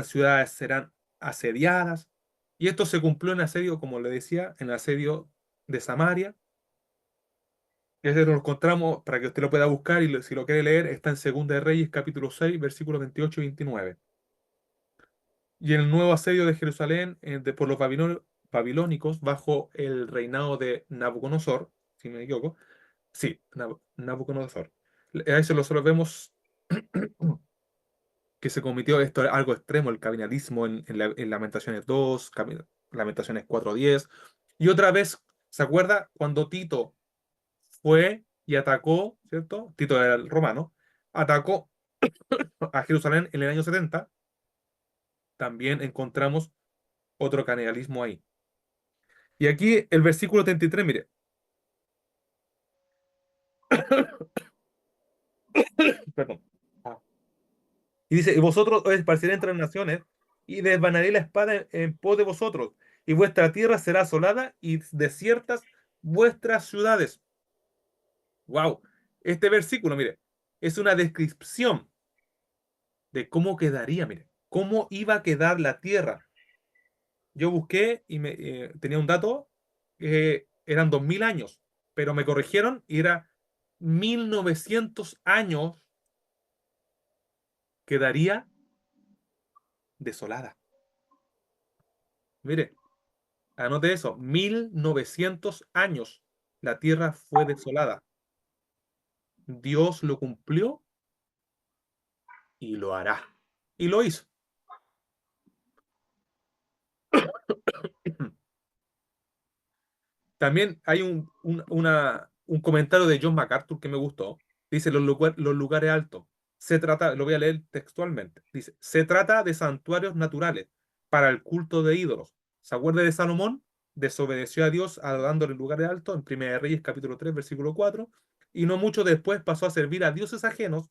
ciudades serán asediadas, y esto se cumplió en asedio, como le decía, en el asedio de Samaria. Ese lo encontramos para que usted lo pueda buscar y si lo quiere leer, está en Segunda de Reyes, capítulo 6, versículos 28 y 29. Y el nuevo asedio de Jerusalén por los babilónicos bajo el reinado de Nabucodonosor, si no me equivoco. Sí, Nabucodonosor. A eso nosotros vemos que se cometió esto algo extremo, el cabinismo en Lamentaciones 2, Lamentaciones 4:10. Y otra vez, ¿se acuerda cuando Tito fue y atacó, ¿cierto? Tito era el romano, atacó a Jerusalén en el año 70. También encontramos otro canibalismo ahí. Y aquí el versículo 33, mire, perdón. Y dice, y vosotros os esparciré entre las naciones, y desvanaré la espada en pos de vosotros, y vuestra tierra será asolada y desiertas vuestras ciudades. Wow. Este versículo, mire, es una descripción de cómo quedaría, mire, cómo iba a quedar la tierra. Yo busqué y tenía un dato que eran 2000 años, pero me corrigieron y era 1900 años quedaría desolada. Mire, anote eso, 1900 años la tierra fue desolada. Dios lo cumplió y lo hará. Y lo hizo. También hay un comentario de John MacArthur que me gustó. Dice, los lugares altos. Se trata, lo voy a leer textualmente. Dice, se trata de santuarios naturales para el culto de ídolos. ¿Se acuerda de Salomón? Desobedeció a Dios adorándole en lugares altos, en Primera de Reyes capítulo 3 versículo 4, y no mucho después pasó a servir a dioses ajenos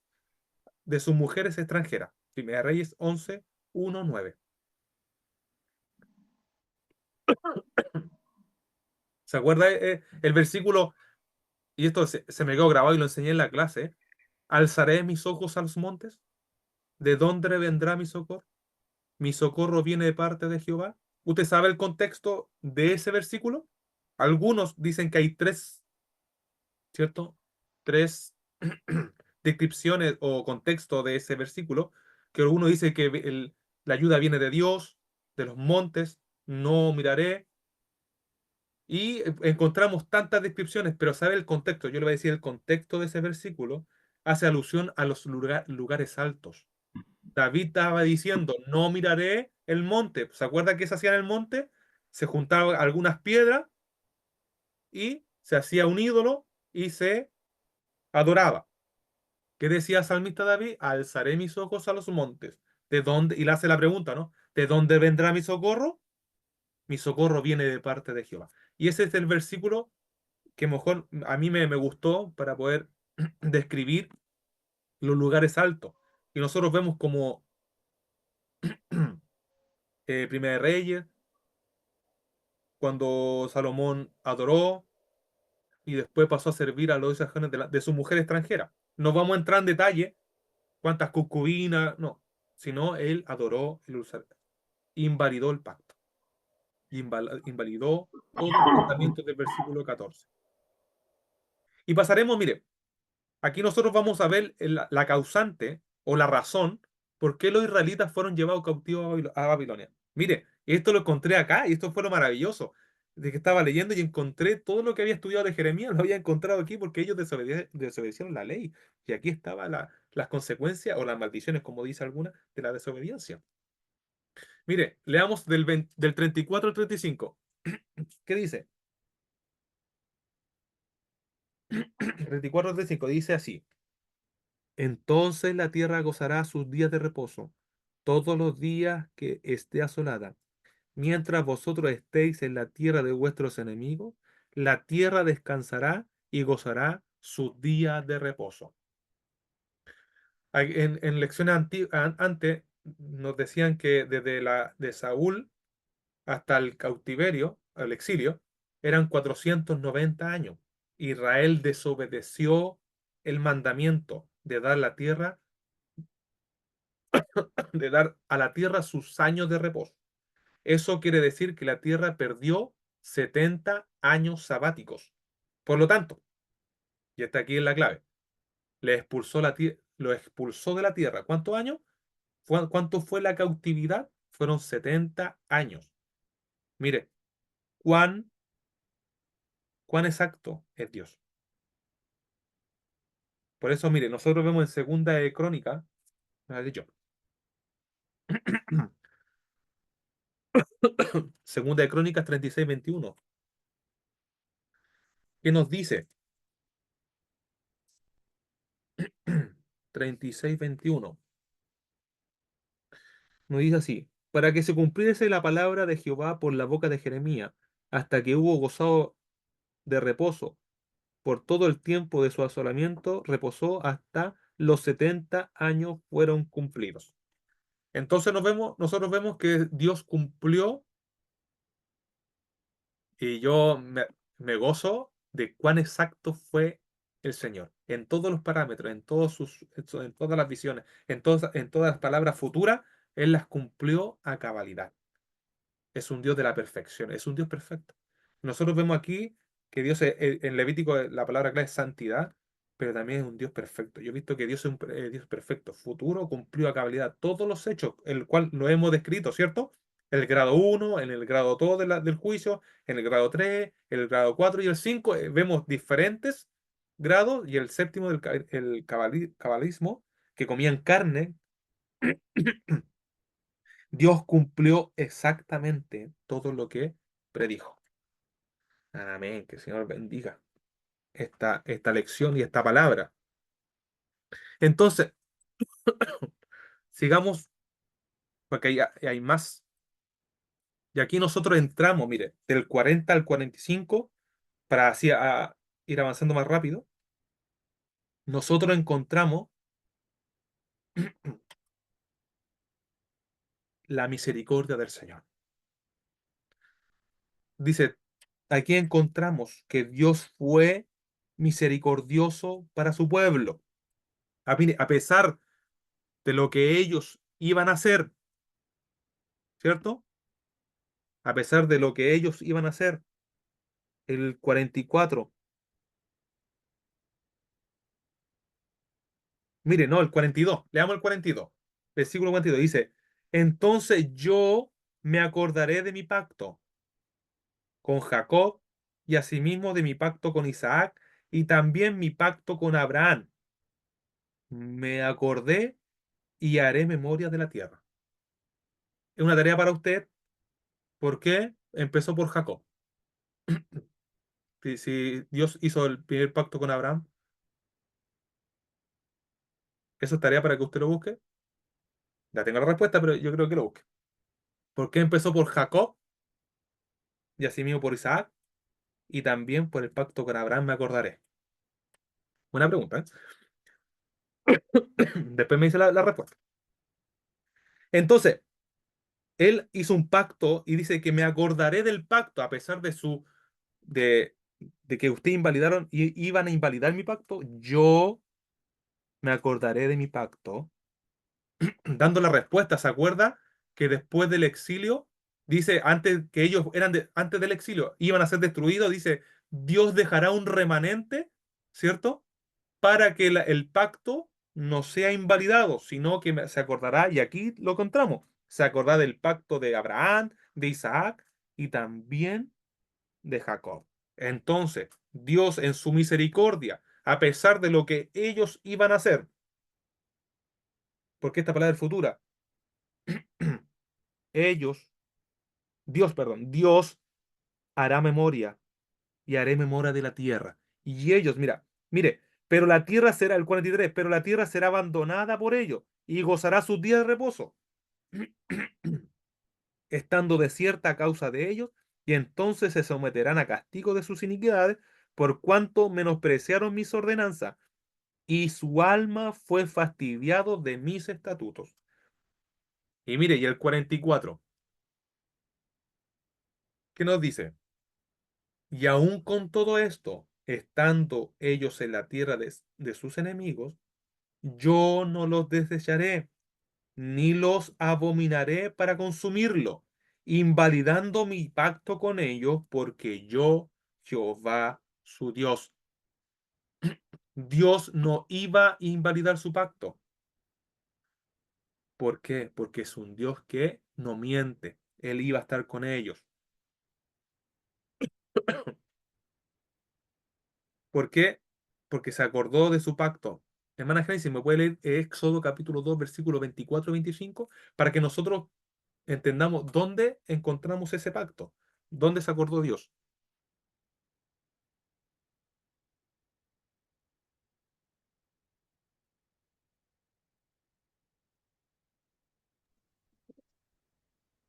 de sus mujeres extranjeras. Primera de Reyes 11, 1, 9. ¿Se acuerda el versículo? Y esto se me quedó grabado y lo enseñé en la clase. Alzaré mis ojos a los montes. ¿De dónde vendrá mi socorro? Mi socorro viene de parte de Jehová. ¿Usted sabe el contexto de ese versículo? Algunos dicen que hay tres, ¿cierto? Tres descripciones o contexto de ese versículo. Que uno dice que la ayuda viene de Dios, de los montes, no miraré. Y encontramos tantas descripciones, pero ¿sabe el contexto? Yo le voy a decir el contexto de ese versículo. Hace alusión a los lugares altos. David estaba diciendo, no miraré el monte. ¿Se acuerda qué se hacía en el monte? Se juntaban algunas piedras y se hacía un ídolo y se adoraba. ¿Qué decía el salmista David? Alzaré mis ojos a los montes. ¿De dónde? Y le hace la pregunta, ¿no? ¿De dónde vendrá mi socorro? Mi socorro viene de parte de Jehová. Y ese es el versículo que mejor a mí me gustó para poder describir los lugares altos. Y nosotros vemos como Primera de Reyes, cuando Salomón adoró y después pasó a servir a los hijos de su mujer extranjera. No vamos a entrar en detalle cuántas concubinas, no, sino él adoró, invalidó el pacto, invalidó todos los mandamientos del versículo 14. Y pasaremos, mire, aquí nosotros vamos a ver la causante o la razón por qué los israelitas fueron llevados cautivos a Babilonia. Mire, esto lo encontré acá y esto fue lo maravilloso de que estaba leyendo y encontré todo lo que había estudiado de Jeremías, lo había encontrado aquí porque ellos desobedecieron la ley. Y aquí estaban las consecuencias o las maldiciones, como dice alguna, de la desobediencia. Mire, leamos del 34 al 35. ¿Qué dice? 34 al 35 dice así. Entonces la tierra gozará sus días de reposo, todos los días que esté asolada. Mientras vosotros estéis en la tierra de vuestros enemigos, la tierra descansará y gozará sus días de reposo. En lecciones antes nos decían que desde de Saúl hasta el cautiverio, el exilio, eran 490 años. Israel desobedeció el mandamiento de dar la tierra de dar a la tierra sus años de reposo. Eso quiere decir que la tierra perdió 70 años sabáticos. Por lo tanto, y está aquí en la clave, lo expulsó de la tierra. ¿Cuántos años? ¿Cuánto fue la cautividad? Fueron 70 años. Mire, cuán, cuán exacto es Dios. Por eso, mire, nosotros vemos en Segunda de Crónica, me ha dicho, Segunda de Crónicas 36:21, ¿qué nos dice? 36:21. Nos dice así, para que se cumpliese la palabra de Jehová por la boca de Jeremías, hasta que hubo gozado de reposo, por todo el tiempo de su asolamiento, reposó hasta los 70 años fueron cumplidos. Entonces nosotros vemos que Dios cumplió y me gozo de cuán exacto fue el Señor, en todos los parámetros, en todas las visiones, en todas las palabras futuras, Él las cumplió a cabalidad. Es un Dios de la perfección, es un Dios perfecto. Nosotros vemos aquí que Dios, en Levítico la palabra clave es santidad, pero también es un Dios perfecto. Yo he visto que Dios es un Dios perfecto, futuro, cumplió a cabalidad todos los hechos, el cual lo hemos descrito, ¿cierto? El grado uno, en el grado 2 del juicio, en el grado 3, el grado 4 y el 5 vemos diferentes grados, y el séptimo, el cabalismo, que comían carne. Dios cumplió exactamente todo lo que predijo. Amén. Que el Señor bendiga esta lección y esta palabra. Entonces, sigamos, porque hay más. Y aquí nosotros entramos, mire, del 40 al 45, para así ir avanzando más rápido. Nosotros encontramos la misericordia del Señor. Dice, aquí encontramos que Dios fue misericordioso para su pueblo. Mire, a pesar de lo que ellos iban a hacer, ¿cierto? A pesar de lo que ellos iban a hacer. El 44. Mire, no, el 42. Leamos el 42. Versículo 42. Dice, entonces yo me acordaré de mi pacto con Jacob y asimismo de mi pacto con Isaac y también mi pacto con Abraham. Me acordé y haré memoria de la tierra. Es una tarea para usted. ¿Por qué? Empezó por Jacob. Si Dios hizo el primer pacto con Abraham, eso es tarea para que usted lo busque. Ya tengo la respuesta, pero yo creo que lo busque. ¿Por qué empezó por Jacob y asimismo por Isaac? Y también por el pacto con Abraham me acordaré. Buena pregunta, ¿eh? Después me dice la respuesta. Entonces, él hizo un pacto y dice que me acordaré del pacto, a pesar de, de que ustedes invalidaron y iban a invalidar mi pacto. Yo me acordaré de mi pacto, dando la respuesta. ¿Se acuerda que después del exilio, dice, antes que ellos antes del exilio, iban a ser destruidos? Dice, Dios dejará un remanente, ¿cierto? Para que el pacto no sea invalidado, sino que se acordará, y aquí lo encontramos, se acordará del pacto de Abraham, de Isaac y también de Jacob. Entonces, Dios en su misericordia, a pesar de lo que ellos iban a hacer, porque esta palabra es futura, ellos, Dios hará memoria y haré memoria de la tierra. Y ellos, mire, pero la tierra será, el 43, pero la tierra será abandonada por ellos y gozará sus días de reposo, estando desierta a causa de ellos, y entonces se someterán a castigo de sus iniquidades, por cuanto menospreciaron mis ordenanzas, y su alma fue fastidiado de mis estatutos. Y mire, y el 44, ¿qué nos dice? Y aún con todo esto, estando ellos en la tierra de sus enemigos, yo no los desecharé, ni los abominaré para consumirlo, invalidando mi pacto con ellos, porque yo, Jehová, su Dios. Dios no iba a invalidar su pacto. ¿Por qué? Porque es un Dios que no miente. Él iba a estar con ellos. ¿Por qué? Porque se acordó de su pacto. Hermana Génesis, ¿me puede leer Éxodo capítulo 2, versículo 24 y 25? Para que nosotros entendamos dónde encontramos ese pacto, dónde se acordó Dios.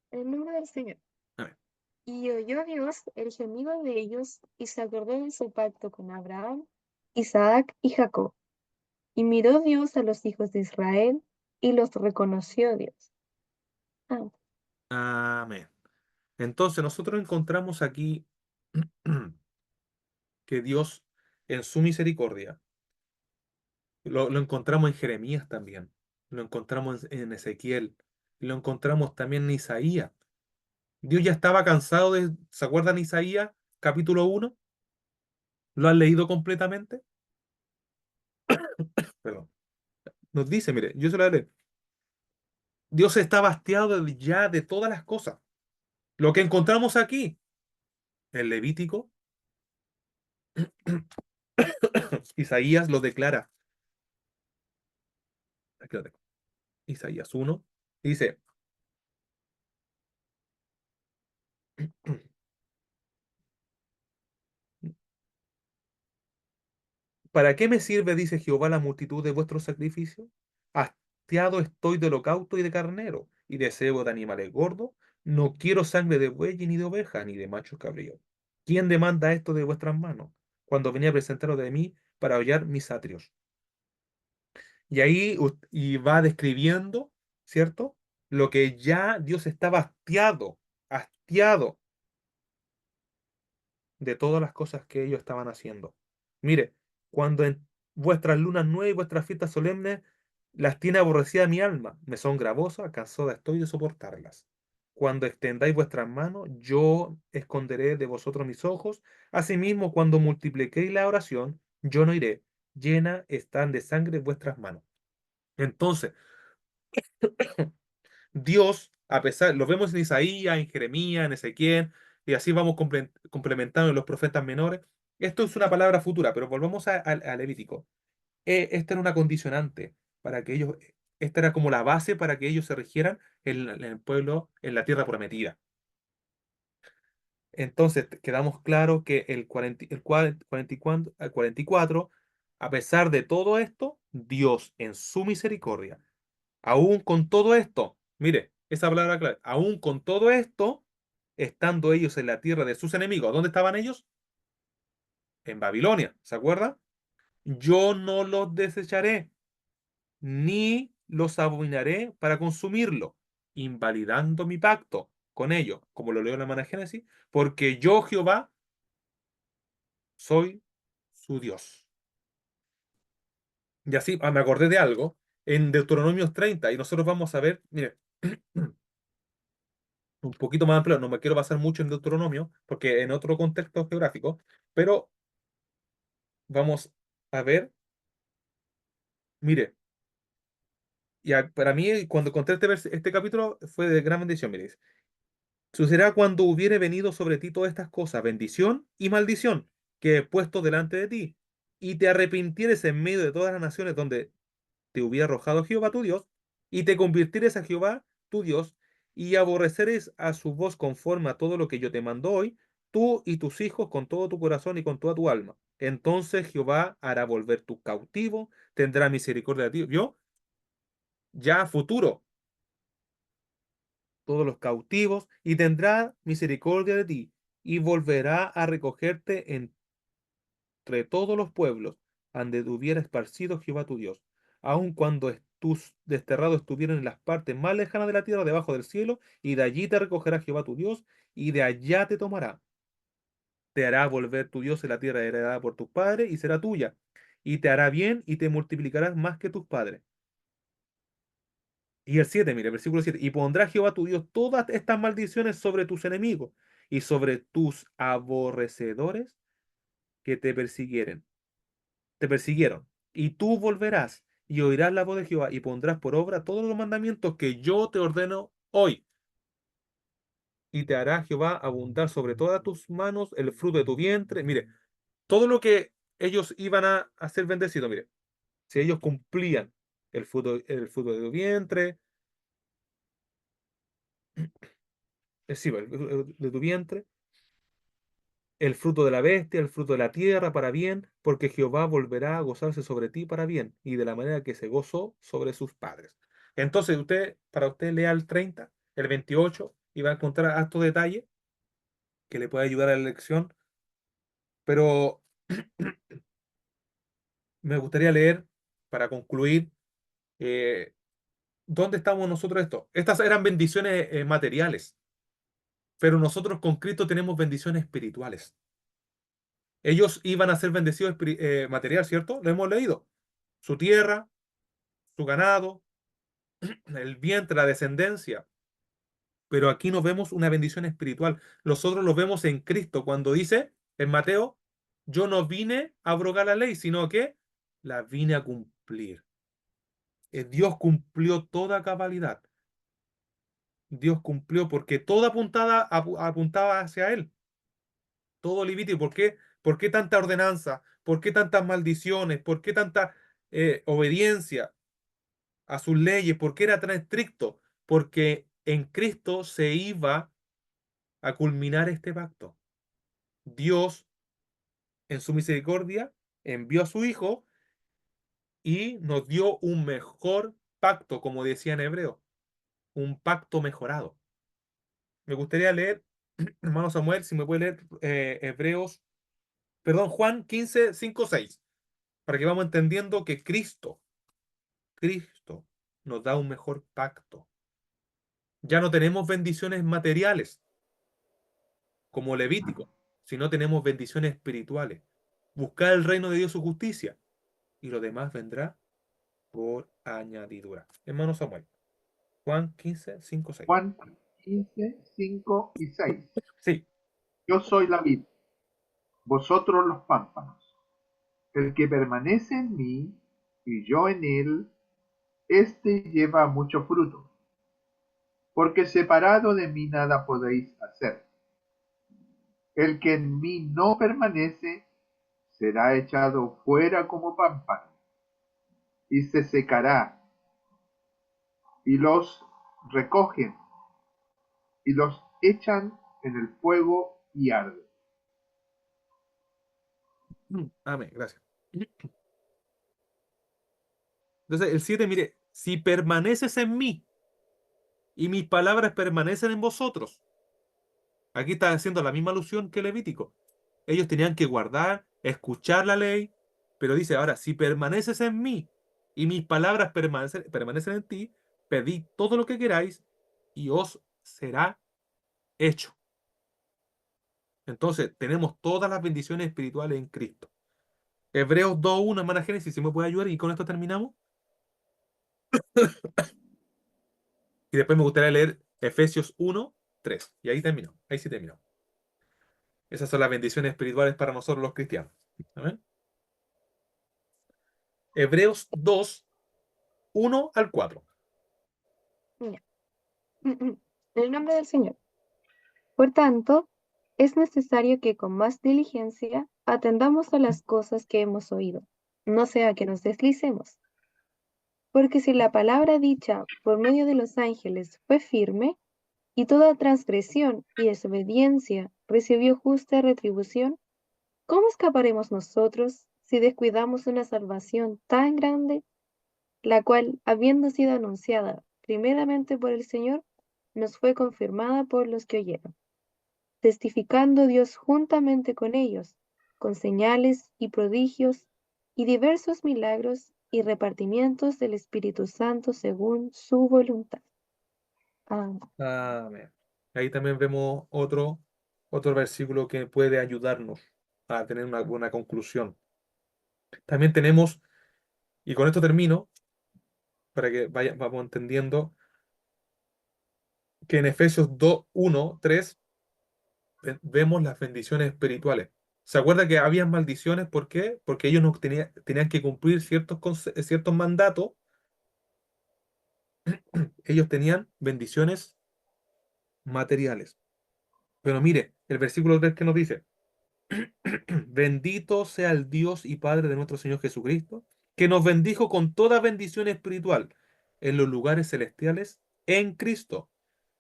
El nombre del Señor. A ver. Y oyó Dios el gemido de ellos y se acordó de su pacto con Abraham, Isaac y Jacob. Y miró Dios a los hijos de Israel y los reconoció Dios. Ah, Amén. Entonces nosotros encontramos aquí que Dios en su misericordia, lo encontramos en Jeremías también, lo encontramos en Ezequiel, lo encontramos también en Isaías. Dios ya estaba cansado de, ¿se acuerdan Isaías capítulo 1? ¿Lo han leído completamente? Perdón. Nos dice, mire, yo se lo voy a leer. Dios está hastiado ya de todas las cosas. Lo que encontramos aquí, en Levítico, Isaías lo declara. Aquí lo tengo. Isaías 1 dice, ¿para qué me sirve, dice Jehová, la multitud de vuestros sacrificios? Hastiado estoy de holocausto y de carnero, y de cebo de animales gordos. No quiero sangre de buey, ni de oveja, ni de machos cabríos. ¿Quién demanda esto de vuestras manos? Cuando venía a presentaros de mí para hollar mis atrios. Y ahí y va describiendo, ¿cierto? Lo que ya Dios estaba hastiado, hastiado de todas las cosas que ellos estaban haciendo. Mire, cuando en vuestras lunas nuevas y vuestras fiestas solemnes las tiene aborrecida mi alma, me son gravosas, cansada estoy de soportarlas. Cuando extendáis vuestras manos, yo esconderé de vosotros mis ojos. Asimismo, cuando multipliquéis la oración, yo no iré. Llena están de sangre vuestras manos. Entonces, Dios, a pesar, lo vemos en Isaías, en Jeremías, en Ezequiel, y así vamos complementando en los profetas menores. Esto es una palabra futura, pero volvamos a Levítico. Esta era una condicionante para que ellos, esta era como la base para que ellos se rigieran en el pueblo, en la tierra prometida. Entonces, quedamos claros que el 40, el 44, al 44, a pesar de todo esto, Dios en su misericordia, aún con todo esto, mire, esa palabra clave, aún con todo esto, estando ellos en la tierra de sus enemigos, ¿dónde estaban ellos? En Babilonia, ¿se acuerda? Yo no los desecharé, ni los abominaré para consumirlo, invalidando mi pacto con ellos, como lo leo en la Mana Génesis, porque yo, Jehová, soy su Dios. Y así, me acordé de algo, en Deuteronomios 30, y nosotros vamos a ver, mire, un poquito más amplio, no me quiero basar mucho en Deuteronomio, porque en otro contexto geográfico, pero vamos a ver, mire, para mí cuando encontré este capítulo fue de gran bendición, mire, dice, sucederá cuando hubiere venido sobre ti todas estas cosas, bendición y maldición, que he puesto delante de ti, y te arrepintieres en medio de todas las naciones donde te hubiera arrojado Jehová tu Dios, y te convirtieres a Jehová tu Dios, y aborreceres a su voz conforme a todo lo que yo te mando hoy, tú y tus hijos con todo tu corazón y con toda tu alma. Entonces Jehová hará volver tu cautivo, tendrá misericordia de ti. ¿Vio? Ya futuro, todos los cautivos, y tendrá misericordia de ti, y volverá a recogerte entre todos los pueblos, ande hubiera esparcido Jehová tu Dios, aun cuando tus desterrados estuvieran en las partes más lejanas de la tierra, debajo del cielo, y de allí te recogerá Jehová tu Dios, y de allá te tomará. Te hará volver tu Dios en la tierra heredada por tus padres, y será tuya, y te hará bien, y te multiplicarás más que tus padres. Y el 7, mire, versículo 7, y pondrá Jehová tu Dios todas estas maldiciones sobre tus enemigos y sobre tus aborrecedores que te persiguieron, y tú volverás y oirás la voz de Jehová y pondrás por obra todos los mandamientos que yo te ordeno hoy. Y te hará Jehová abundar sobre todas tus manos el fruto de tu vientre. Mire, todo lo que ellos iban a hacer bendecido, mire. Si ellos cumplían el fruto de tu vientre, sí, de tu vientre, el fruto de la bestia, el fruto de la tierra para bien, porque Jehová volverá a gozarse sobre ti para bien, y de la manera que se gozó sobre sus padres. Entonces, para usted lea el 30, el 28, y va a encontrar harto detalle que le puede ayudar a la elección, pero me gustaría leer, para concluir, eh, ¿dónde estamos nosotros esto? Estas eran bendiciones materiales, pero nosotros con Cristo tenemos bendiciones espirituales. Ellos iban a ser bendecidos material, ¿cierto? Lo hemos leído. Su tierra, su ganado, el vientre, la descendencia. Pero aquí nos vemos una bendición espiritual. Nosotros lo vemos en Cristo cuando dice en Mateo, yo no vine a abrogar la ley, sino que la vine a cumplir. Dios cumplió toda cabalidad. Dios cumplió porque toda apuntaba hacia Él. Todo Levítico. ¿Por qué? ¿Por qué tanta ordenanza? ¿Por qué tantas maldiciones? ¿Por qué tanta obediencia a sus leyes? ¿Por qué era tan estricto? Porque en Cristo se iba a culminar este pacto. Dios, en su misericordia, envió a su Hijo y nos dio un mejor pacto, como decía en hebreo, un pacto mejorado. Me gustaría leer, hermano Samuel, si me puede leer Juan 15, 5, 6, para que vamos entendiendo que Cristo nos da un mejor pacto. Ya no tenemos bendiciones materiales como Levítico, sino tenemos bendiciones espirituales. Buscar el reino de Dios, su justicia, y lo demás vendrá por añadidura. Hermano Samuel, Juan 15, 5, 6. Juan 15, 5 y 6. Sí. Yo soy la vid, vosotros los pámpanos. El que permanece en mí y yo en él, éste lleva mucho fruto, porque separado de mí nada podéis hacer. El que en mí no permanece será echado fuera como pámpano y se secará, y los recogen y los echan en el fuego y arde. Amén, gracias. Entonces, el 7, mire, si permaneces en mí y mis palabras permanecen en vosotros. Aquí está haciendo la misma alusión que Levítico. Ellos tenían que guardar, escuchar la ley, pero dice ahora, si permaneces en mí y mis palabras permanecen en ti, pedid todo lo que queráis y os será hecho. Entonces, tenemos todas las bendiciones espirituales en Cristo. Hebreos 2:1, hermana Génesis, si me puede ayudar y con esto terminamos. Y después me gustaría leer Efesios 1:3. Y ahí terminó. Ahí sí terminó. Esas son las bendiciones espirituales para nosotros los cristianos. Amén. Hebreos 2:1 al 4. Ya. En el nombre del Señor. Por tanto, es necesario que con más diligencia atendamos a las cosas que hemos oído, no sea que nos deslicemos. Porque si la palabra dicha por medio de los ángeles fue firme, y toda transgresión y desobediencia recibió justa retribución, ¿cómo escaparemos nosotros si descuidamos una salvación tan grande, la cual, habiendo sido anunciada primeramente por el Señor, nos fue confirmada por los que oyeron, testificando Dios juntamente con ellos, con señales y prodigios y diversos milagros y repartimientos del Espíritu Santo según su voluntad? Amén. Amén. Ahí también vemos otro versículo que puede ayudarnos a tener una buena conclusión. También tenemos, y con esto termino, para que vamos entendiendo, que en Efesios 2:1-3 vemos las bendiciones espirituales. ¿Se acuerda que había maldiciones? ¿Por qué? Porque ellos no tenían que cumplir ciertos mandatos. Ellos tenían bendiciones materiales. Pero mire, el versículo 3 que nos dice, bendito sea el Dios y Padre de nuestro Señor Jesucristo, que nos bendijo con toda bendición espiritual en los lugares celestiales en Cristo,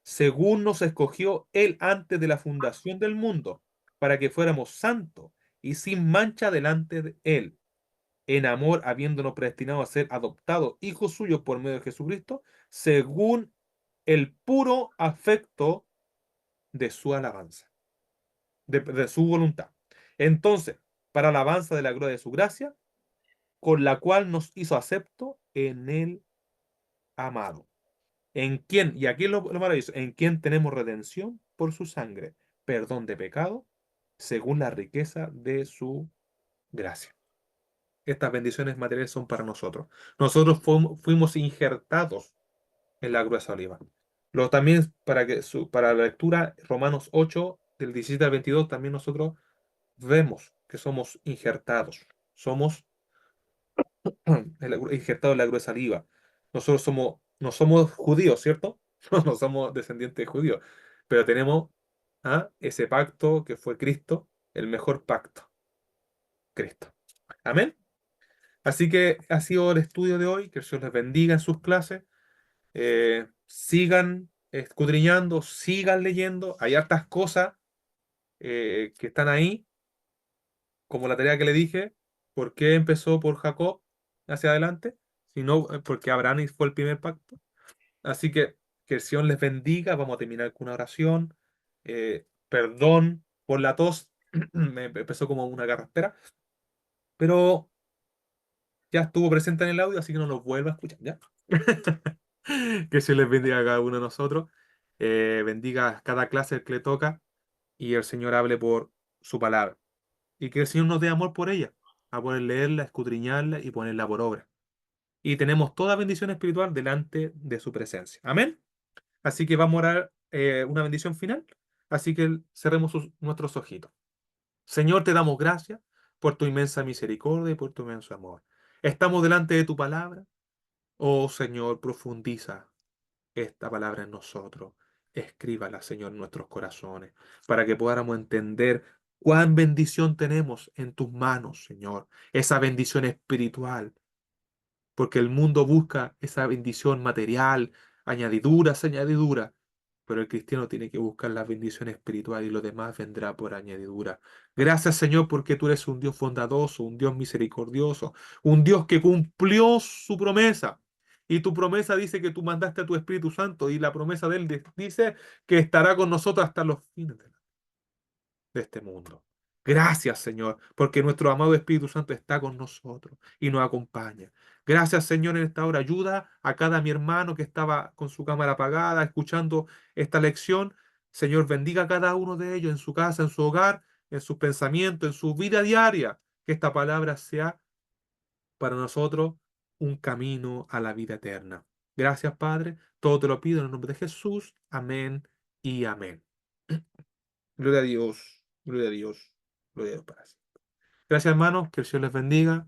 según nos escogió Él antes de la fundación del mundo, para que fuéramos santos y sin mancha delante de Él, en amor, habiéndonos predestinado a ser adoptados hijos suyos por medio de Jesucristo, según el puro afecto de su alabanza, de su voluntad. Entonces, para alabanza de la gloria de su gracia, con la cual nos hizo acepto en el amado. En quien, y aquí es lo maravilloso, en quien tenemos redención por su sangre, perdón de pecado, según la riqueza de su gracia. Estas bendiciones materiales son para nosotros. Nosotros fuimos injertados en la gruesa oliva. También para la lectura, Romanos 8, del 17 al 22, también nosotros vemos que somos injertados. Somos injertados en la gruesa oliva. Nosotros no somos judíos, ¿cierto? No somos descendientes de judíos, pero tenemos ese pacto que fue Cristo, el mejor pacto, Cristo. Amén. Así que ha sido el estudio de hoy. Que el Señor les bendiga en sus clases. Sigan escudriñando, sigan leyendo. Hay hartas cosas que están ahí, como la tarea que le dije. ¿Por qué empezó por Jacob hacia adelante? Sino porque Abraham fue el primer pacto. Así que el Señor les bendiga. Vamos a terminar con una oración. Perdón por la tos. Me empezó como una garraspera. Pero ya estuvo presente en el audio, así que no lo vuelva a escuchar, ¿ya? Que se les bendiga a cada uno de nosotros. Bendiga cada clase que le toca y el Señor hable por su palabra. Y que el Señor nos dé amor por ella, a poder leerla, escudriñarla y ponerla por obra. Y tenemos toda bendición espiritual delante de su presencia. Amén. Así que vamos a orar una bendición final. Así que cerremos nuestros ojitos. Señor, te damos gracias por tu inmensa misericordia y por tu inmenso amor. Estamos delante de tu palabra. Oh Señor, profundiza esta palabra en nosotros. Escríbala, Señor, en nuestros corazones, para que podamos entender cuán bendición tenemos en tus manos, Señor. Esa bendición espiritual, porque el mundo busca esa bendición material, añadiduras, añadiduras. Pero el cristiano tiene que buscar la bendición espiritual y lo demás vendrá por añadidura. Gracias, Señor, porque tú eres un Dios bondadoso, un Dios misericordioso, un Dios que cumplió su promesa. Y tu promesa dice que tú mandaste a tu Espíritu Santo y la promesa de Él dice que estará con nosotros hasta los fines de este mundo. Gracias, Señor, porque nuestro amado Espíritu Santo está con nosotros y nos acompaña. Gracias, Señor, en esta hora. Ayuda a cada mi hermano que estaba con su cámara apagada, escuchando esta lección. Señor, bendiga a cada uno de ellos en su casa, en su hogar, en sus pensamientos, en su vida diaria. Que esta palabra sea para nosotros un camino a la vida eterna. Gracias, Padre. Todo te lo pido en el nombre de Jesús. Amén y amén. Gloria a Dios, gloria a Dios, gloria a Dios para siempre. Gracias, hermanos, que el Señor les bendiga.